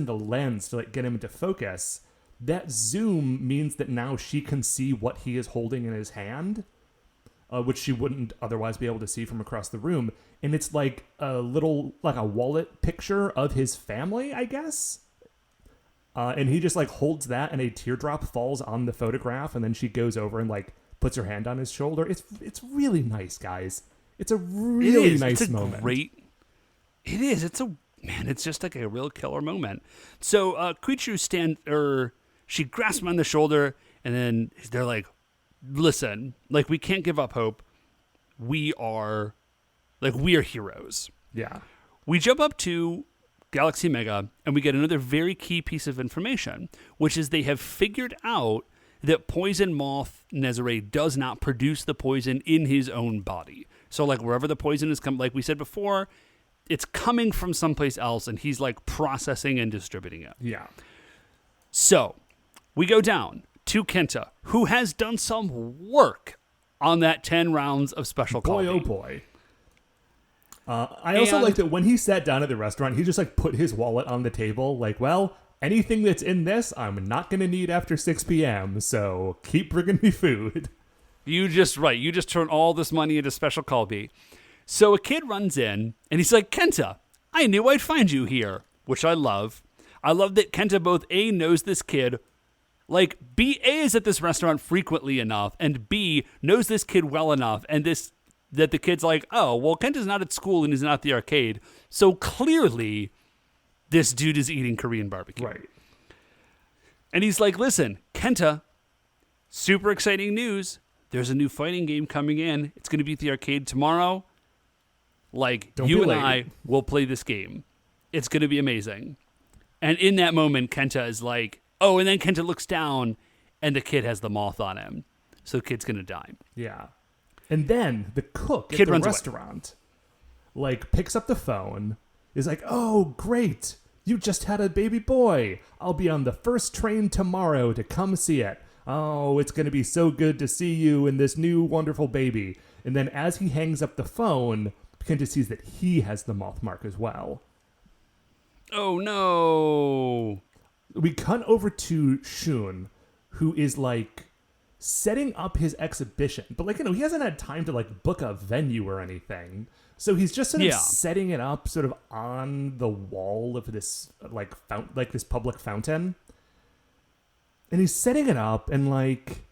the lens to, like, get him into focus, that zoom means that now she can see what he is holding in his hand, which she wouldn't otherwise be able to see from across the room. And it's like a little, like, a wallet picture of his family, I guess. And he just, like, holds that and a teardrop falls on the photograph, and then she goes over and, like, puts her hand on his shoulder. It's really nice, guys. It's a really nice moment. It is. It's just like a real killer moment. So Koichiro she grasps him on the shoulder, and then they're like, listen, like, we can't give up hope. We are heroes. Yeah. We jump up to Galaxy Mega, and we get another very key piece of information, which is they have figured out that Poison Moth Nezare does not produce the poison in his own body. So, like, wherever the poison is coming, like we said before, it's coming from someplace else, and he's, like, processing and distributing it. Yeah. So, we go down to Kenta, who has done some work on that 10 rounds of special boy, coffee. Oh boy. I also like that when he sat down at the restaurant, he just, like, put his wallet on the table. Like, well, anything that's in this, I'm not going to need after 6 p.m., so keep bringing me food. You just turn all this money into Special Call B. So a kid runs in, and he's like, Kenta, I knew I'd find you here, which I love. I love that Kenta both A, knows this kid, like B, A, is at this restaurant frequently enough, and B, knows this kid well enough, and that the kid's like, oh, well, Kenta's not at school and he's not at the arcade, so clearly this dude is eating Korean barbecue. Right. And he's like, listen, Kenta, super exciting news. There's a new fighting game coming in. It's going to be at the arcade tomorrow. Like, Don't you be and late. I will play this game. It's going to be amazing. And in that moment, Kenta is like, oh, and then Kenta looks down, and the kid has the moth on him. So the kid's going to die. Yeah. And then the cook Kid at the runs away. restaurant, like, picks up the phone, is like, oh, great. You just had a baby boy. I'll be on the first train tomorrow to come see it. Oh, it's going to be so good to see you and this new wonderful baby. And then as he hangs up the phone, Kenta sees that he has the moth mark as well. Oh, no. We cut over to Shun, who is, like, setting up his exhibition. But, like, he hasn't had time to, like, book a venue or anything. So he's just sort of setting it up sort of on the wall of this, like, this public fountain. And he's setting it up and, like,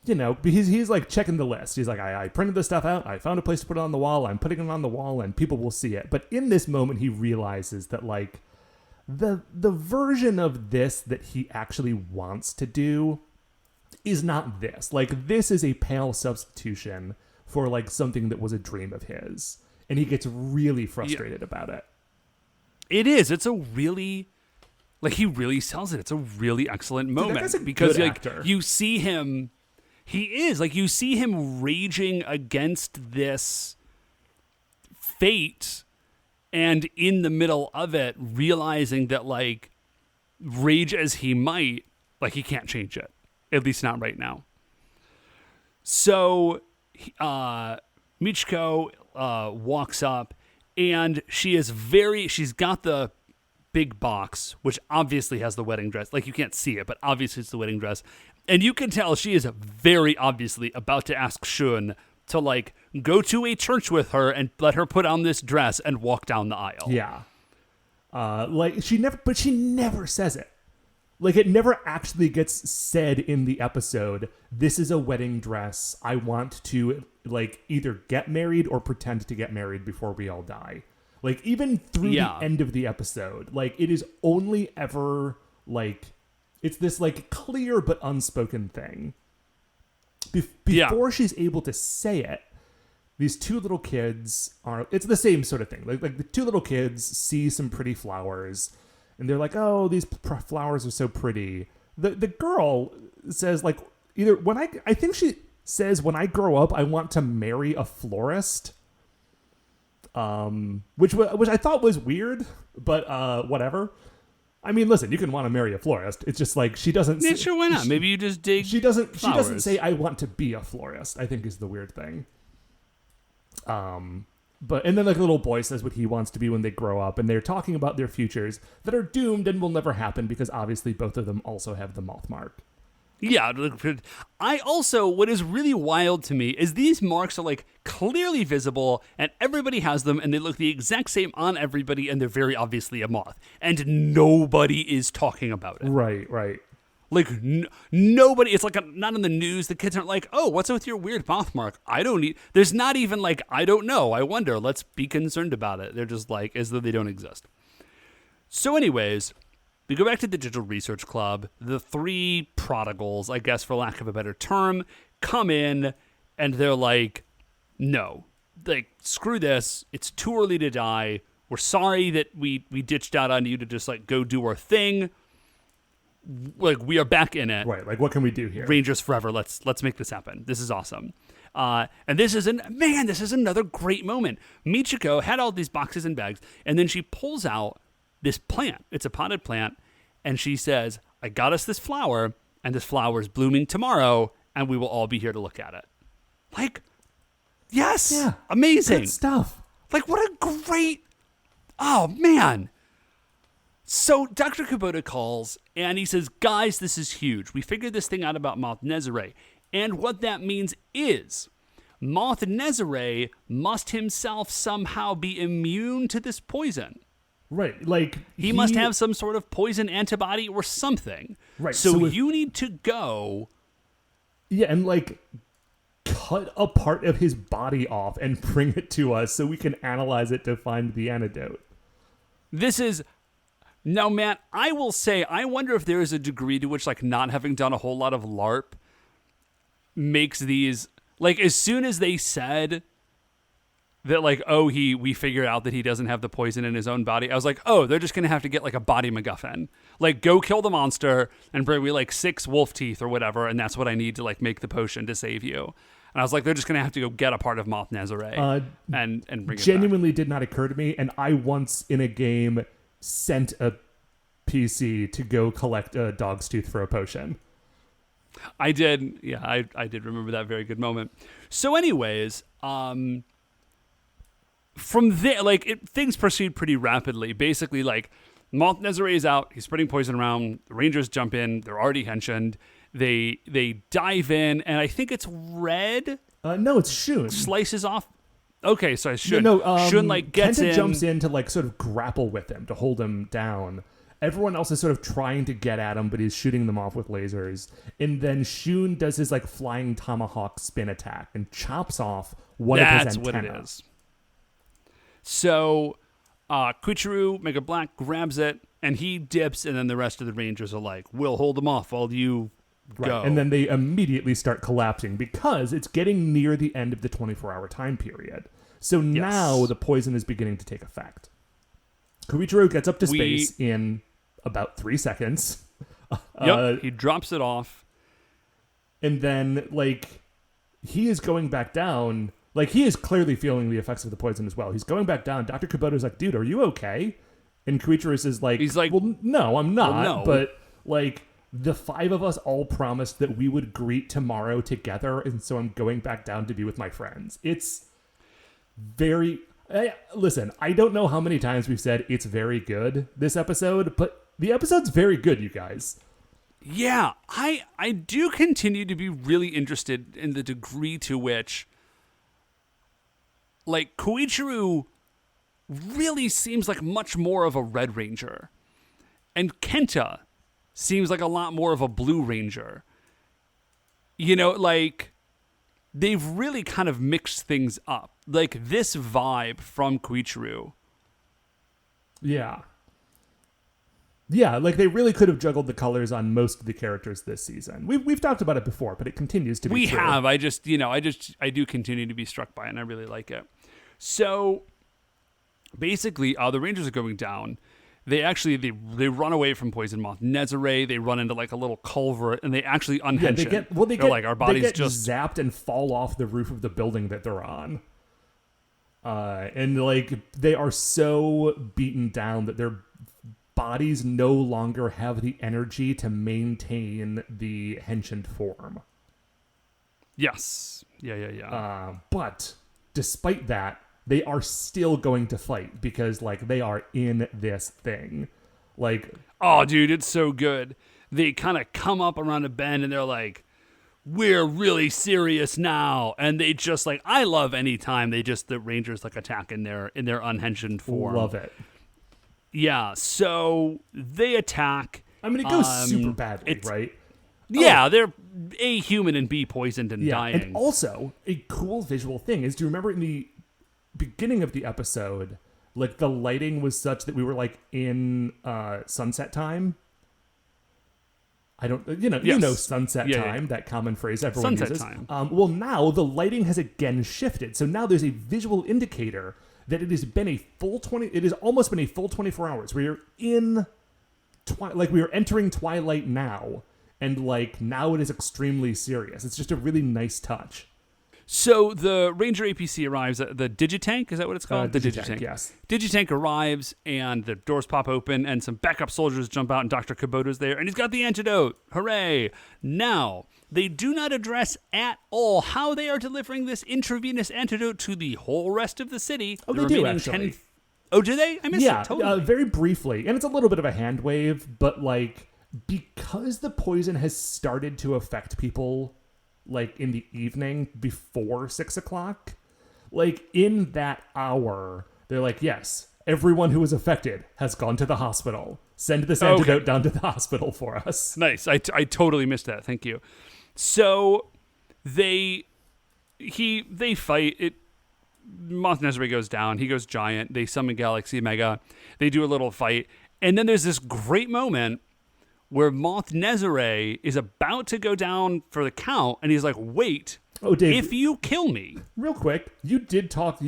he's like checking the list. He's like, I printed this stuff out. I found a place to put it on the wall. I'm putting it on the wall and people will see it. But in this moment, he realizes that, like, the version of this that he actually wants to do is not this. Like, this is a pale substitution for, like, something that was a dream of his. And he gets really frustrated about it. It is. It's a really... Like, he really sells it. It's a really excellent moment. Dude, that guy's a because good like actor. you see him, he is like, you see him raging against this fate, and in the middle of it, realizing that, like, rage as he might, like, he can't change it, at least not right now. So, Michiko walks up, and she's got the big box, which obviously has the wedding dress. Like, you can't see it, but obviously it's the wedding dress. And you can tell she is very obviously about to ask Shun to, like, go to a church with her and let her put on this dress and walk down the aisle. Yeah. She never says it. Like, it never actually gets said in the episode, this is a wedding dress. I want to, like, either get married or pretend to get married before we all die. Like, even through the end of the episode, like, it is only ever, like, it's this, like, clear but unspoken thing. Before she's able to say it, these two little kids it's the same sort of thing. Like the two little kids see some pretty flowers, and they're like, oh, these flowers are so pretty. The girl says, like, either I think she says, when I grow up, I want to marry a florist. Which I thought was weird, but whatever. I mean, listen, you can want to marry a florist. It's just like she doesn't. Yeah, sure, why not? Maybe you just dig. She doesn't flowers. say I want to be a florist, I think is the weird thing. But and then, like, a little boy says what he wants to be when they grow up, and they're talking about their futures that are doomed and will never happen because obviously both of them also have the moth mark. Yeah, what is really wild to me is these marks are, like, clearly visible, and everybody has them, and they look the exact same on everybody, and they're very obviously a moth, and nobody is talking about it. Right. Like, nobody, it's like not in the news. The kids aren't like, oh, what's up with your weird mouth mark? There's not even like, I don't know. I wonder. Let's be concerned about it. They're just like, as though they don't exist. So anyways, we go back to the Digital Research Club. The three prodigals, I guess for lack of a better term, come in and they're like, no, like, screw this. It's too early to die. We're sorry that we ditched out on you to just, like, go do our thing. Like, we are back in it. Right, like, what can we do here? Rangers forever. Let's make this happen. This is awesome. And this is another great moment. Michiko had all these boxes and bags, and then she pulls out this plant. It's a potted plant, and she says, I got us this flower, and this flower is blooming tomorrow, and we will all be here to look at it. Like, yes, yeah, amazing good stuff. Like, what a great, oh man. So Dr. Kubota calls, and he says, guys, this is huge. We figured this thing out about Mount Nezare. And what that means is Moth Nezare must himself somehow be immune to this poison. Right, like... He must have some sort of poison antibody or something. Right. So you need to go... Yeah, and, like, cut a part of his body off and bring it to us so we can analyze it to find the antidote. This is... Now, Matt, I will say, I wonder if there is a degree to which, like, not having done a whole lot of LARP makes these... Like, as soon as they said that, like, oh, we figured out that he doesn't have the poison in his own body, I was like, oh, they're just going to have to get, like, a body MacGuffin. Like, go kill the monster and bring me, like, 6 wolf teeth or whatever, and that's what I need to, like, make the potion to save you. And I was like, they're just going to have to go get a part of Moth Nezare and bring it back. Genuinely did not occur to me, and I once in a game sent a PC to go collect a dog's tooth for a potion. I did. Yeah, I did remember that very good moment. So anyways, from there, like, things proceed pretty rapidly. Basically, like, Moth Nezare is out. He's spreading poison around. The Rangers jump in. They're already henchened. They dive in, and I think it's Red. No, it's Shun. Slices off. Okay, so Shun. Shun, like, gets Kenta in. jumps in to, like, sort of grapple with him, to hold him down. Everyone else is sort of trying to get at him, but he's shooting them off with lasers. And then Shun does his, like, flying tomahawk spin attack and chops off one of his antennas. That's what it is. So, Kuichiro, Mega Black, grabs it, and he dips, and then the rest of the Rangers are like, we'll hold him off while you go. And then they immediately start collapsing because it's getting near the end of the 24-hour time period. So now the poison is beginning to take effect. Kuichiro gets up to space in about 3 seconds. He drops it off. And then, like, he is going back down. Like, he is clearly feeling the effects of the poison as well. He's going back down. Dr. Kubota's like, dude, are you okay? And Kuichiro is like, he's like, well, no, I'm not. Well, no. But, like, the 5 of us all promised that we would greet tomorrow together, and so I'm going back down to be with my friends. It's very... Listen, I don't know how many times we've said it's very good, this episode, but the episode's very good, you guys. Yeah, I do continue to be really interested in the degree to which, like, Koichiro really seems like much more of a Red Ranger, and Kenta seems like a lot more of a Blue Ranger. You know, like, they've really kind of mixed things up. Like, this vibe from Koichiro. Yeah. Yeah, like, they really could have juggled the colors on most of the characters this season. We've talked about it before, but it continues to be true. We have. I do continue to be struck by it, and I really like it. So, basically, the Rangers are going down. They actually, they run away from Poison Moth Nezare. They run into, like, a little culvert, and they actually unhench it. They're like, our bodies they get just zapped and fall off the roof of the building that they're on. And, like, they are so beaten down that their bodies no longer have the energy to maintain the henchant form. Yes. Yeah. But despite that, they are still going to fight because, like, they are in this thing. Like, oh, dude, it's so good. They kind of come up around a bend and they're like, we're really serious now. And they just, like, I love any time the Rangers, like, attack in their unhenchioned form. Love it. Yeah, so they attack. I mean, it goes super badly, right? Yeah, they're A, human, and B, poisoned and dying. And also, a cool visual thing is, do you remember in the beginning of the episode, like, the lighting was such that we were, like, in sunset time? I don't, you know, sunset time, that common phrase everyone sunset uses. Time. Well, now the lighting has again shifted. So now there's a visual indicator that it has been it has almost been a full 24 hours. We are in, we are entering twilight now, and, like, now it is extremely serious. It's just a really nice touch. So the Ranger APC arrives at the Digitank. Is that what it's called? The Digitank, yes. Digitank arrives, and the doors pop open, and some backup soldiers jump out, and Dr. Kubota's there, and he's got the antidote. Hooray! Now, they do not address at all how they are delivering this intravenous antidote to the whole rest of the city. Oh, they do, actually. Oh, do they? I missed it, totally. Very briefly. And it's a little bit of a hand wave, but, like, because the poison has started to affect people, like in the evening before 6 o'clock. Like in that hour, they're like, yes, everyone who was affected has gone to the hospital. Send this antidote down to the hospital for us. Nice. I totally missed that. Thank you. So they fight. Moth Nezare goes down. He goes giant. They summon Galaxy Mega. They do a little fight. And then there's this great moment where Moth Nezare is about to go down for the count. And he's like, wait, Dave, if you kill me. Real quick, you did talk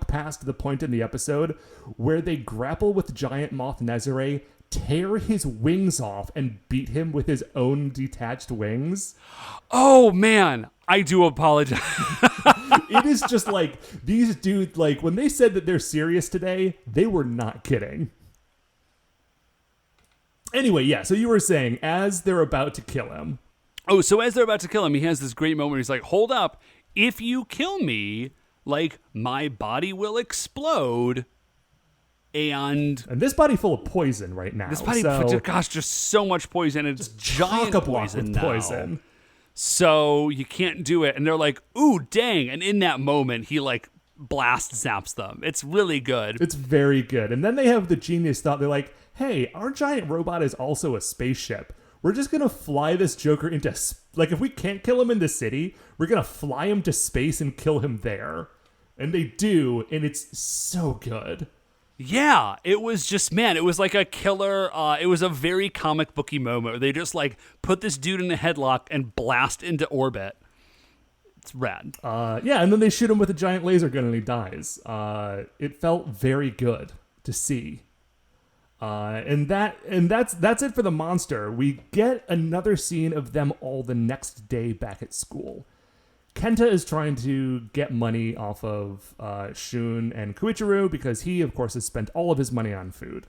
past the point in the episode where they grapple with giant Moth Nezare, tear his wings off, and beat him with his own detached wings. Oh, man. I do apologize. It is just like, these dudes, like, when they said that they're serious today, they were not kidding. Anyway, yeah, so you were saying, as they're about to kill him. Oh, so as they're about to kill him, he has this great moment where he's like, hold up. If you kill me, like, my body will explode. And this body full of poison right now. This body, gosh, just so much poison. And it's giant poison now. Poison. So you can't do it. And they're like, ooh, dang. And in that moment, he like zaps them. It's really good. It's very good. And then they have the genius thought. They're like, hey, our giant robot is also a spaceship. We're just going to fly this Joker into... Like, if we can't kill him in the city, we're going to fly him to space and kill him there. And they do, and it's so good. Yeah, it was just, man, it was like a killer, it was a very comic booky moment where they just like put this dude in a headlock and blast into orbit. It's rad. Yeah, and then they shoot him with a giant laser gun and he dies. It felt very good to see. And that's it for the monster. We get another scene of them all the next day back at school. Kenta is trying to get money off of Shun and Koichiro because he, of course, has spent all of his money on food.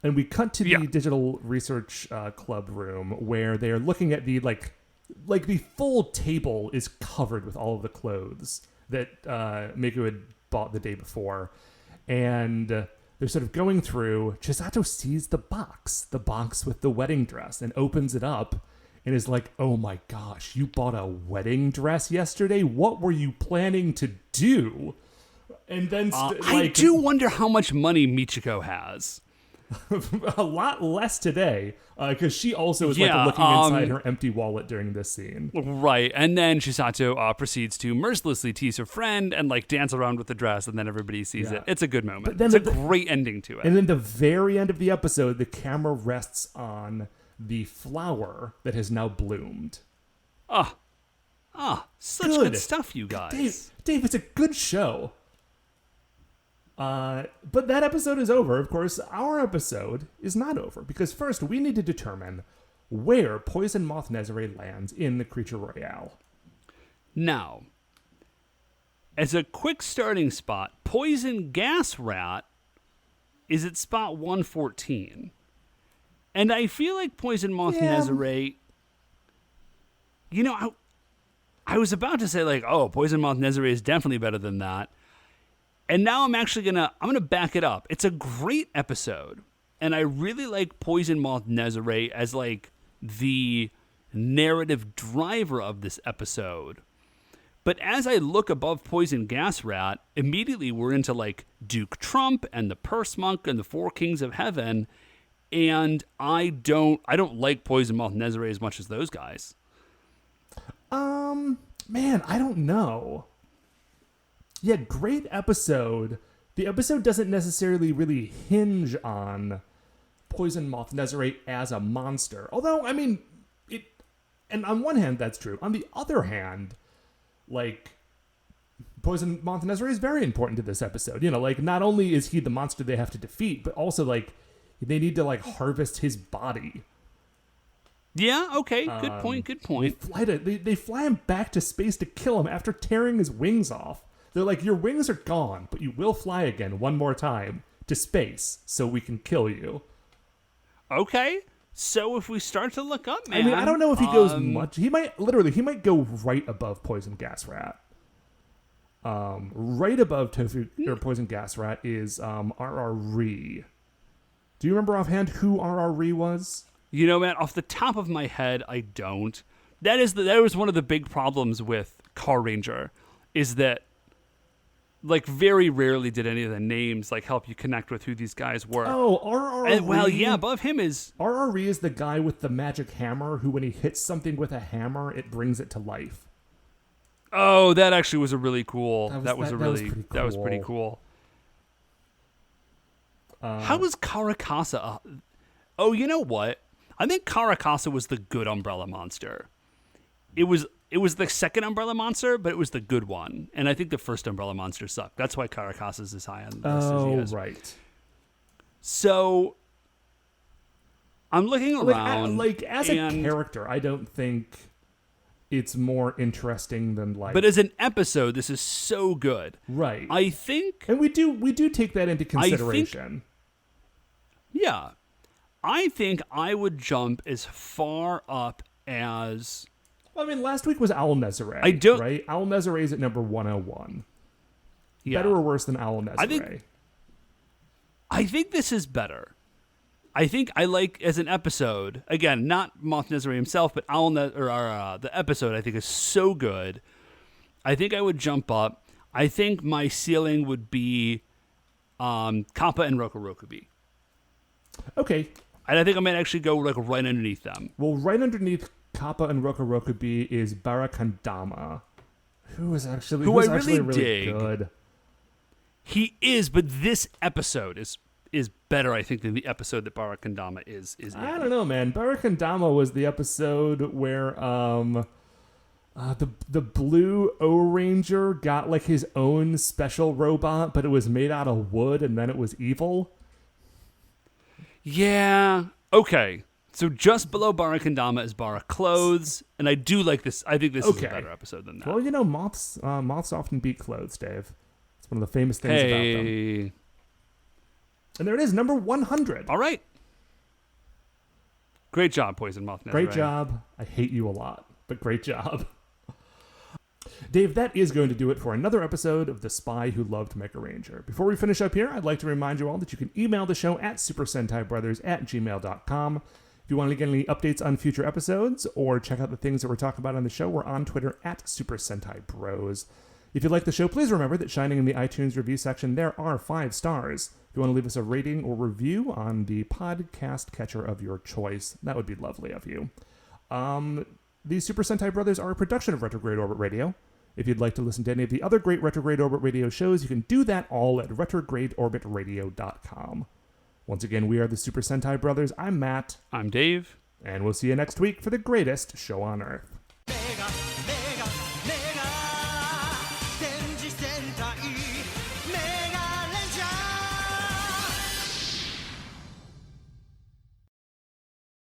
And we cut to the digital research club room where they're looking at the the full table is covered with all of the clothes that Miku had bought the day before. And they're sort of going through. Chisato sees the box with the wedding dress, and opens it up. And is like, oh my gosh, you bought a wedding dress yesterday? What were you planning to do? And then... I do wonder how much money Michiko has. A lot less today, because she also is looking inside her empty wallet during this scene. Right, and then Chisato proceeds to mercilessly tease her friend and like dance around with the dress, and then everybody sees it. It's a good moment. It's a great ending to it. And then the very end of the episode, the camera rests on the flower that has now bloomed. Such good stuff, you guys. Dave, it's a good show. But that episode is over. Of course, our episode is not over, because first we need to determine where Poison Moth Nezare lands in the Creature Royale. Now, as a quick starting spot, Poison Gas Rat is at spot 114. And I feel like Poison Moth Nezare, you know, I was about to say like, oh, Poison Moth Nezare is definitely better than that. And now I'm actually I'm gonna back it up. It's a great episode. And I really like Poison Moth Nezare as like the narrative driver of this episode. But as I look above Poison Gas Rat, immediately we're into like Duke Trump and the Purse Monk and the Four Kings of Heaven. And I don't like Poison Moth Nezare as much as those guys. Man, I don't know. Yeah, great episode. The episode doesn't necessarily really hinge on Poison Moth Nezare as a monster. Although, I mean, and on one hand, that's true. On the other hand, like, Poison Moth Nezare is very important to this episode. You know, like, not only is he the monster they have to defeat, but also, like, they need to, like, harvest his body. Yeah, okay, good point. They fly him back to space to kill him after tearing his wings off. They're like, your wings are gone, but you will fly again one more time to space so we can kill you. Okay, so if we start to look up, man... I mean, I don't know if he goes much... He might go right above Poison Gas Rat. Right above Tofu or Poison Gas Rat is R.R. Ree. Do you remember offhand who R.R. Ree was? You know, man, off the top of my head, I don't. that was one of the big problems with Car Ranger, is that like very rarely did any of the names like help you connect with who these guys were. Oh, R.R. Well, yeah, above him is R.R. is the guy with the magic hammer who, when he hits something with a hammer, it brings it to life. Oh, that actually was a really cool. That was pretty cool. How was Karakasa? Oh, you know what? I think Karakasa was the good Umbrella Monster. It was the second Umbrella Monster, but it was the good one. And I think the first Umbrella Monster sucked. That's why Karakasa's is high on the list. Oh, right. So I'm looking around. As a character, I don't think it's more interesting than like. But as an episode, this is so good. Right. I think. And we do take that into consideration. Yeah. I think I would jump as far up as. I mean, last week was Owl Nezare. Right? Owl Nezare is at number 101. Yeah. Better or worse than Owl Nezare? I think this is better. I think I like as an episode, again, not Moth Nezare himself, but the episode I think is so good. I think I would jump up. I think my ceiling would be Kappa and Rokurokubi. Okay. And I think I might actually go like right underneath them. Well, right underneath Kappa and Rokurokubi is Barakandama, who is really dig. Good. He is, but this episode is better, I think, than the episode that Barakandama is I don't know, man. Barakandama was the episode where the blue O-Ranger got like his own special robot, but it was made out of wood, and then it was evil. Yeah. Okay. So just below Barakandama is Bara Clothes, and I do like this. I think this is a better episode than that. Well, you know, moths often beat clothes, Dave. It's one of the famous things about them. And there it is, number 100. All right. Great job, Poison Moth. Great job. I hate you a lot, but great job. Dave, that is going to do it for another episode of The Spy Who Loved Megaranger. Before we finish up here, I'd like to remind you all that you can email the show at supersentaibrothers@gmail.com. If you want to get any updates on future episodes or check out the things that we're talking about on the show, we're on Twitter at Super Sentai Bros. If you like the show, please remember that shining in the iTunes review section, there are 5 stars. If you want to leave us a rating or review on the podcast catcher of your choice, that would be lovely of you. The Super Sentai Brothers are a production of Retrograde Orbit Radio. If you'd like to listen to any of the other great Retrograde Orbit Radio shows, you can do that all at retrogradeorbitradio.com. Once again, we are the Super Sentai Brothers. I'm Matt. I'm Dave. And we'll see you next week for the greatest show on Earth.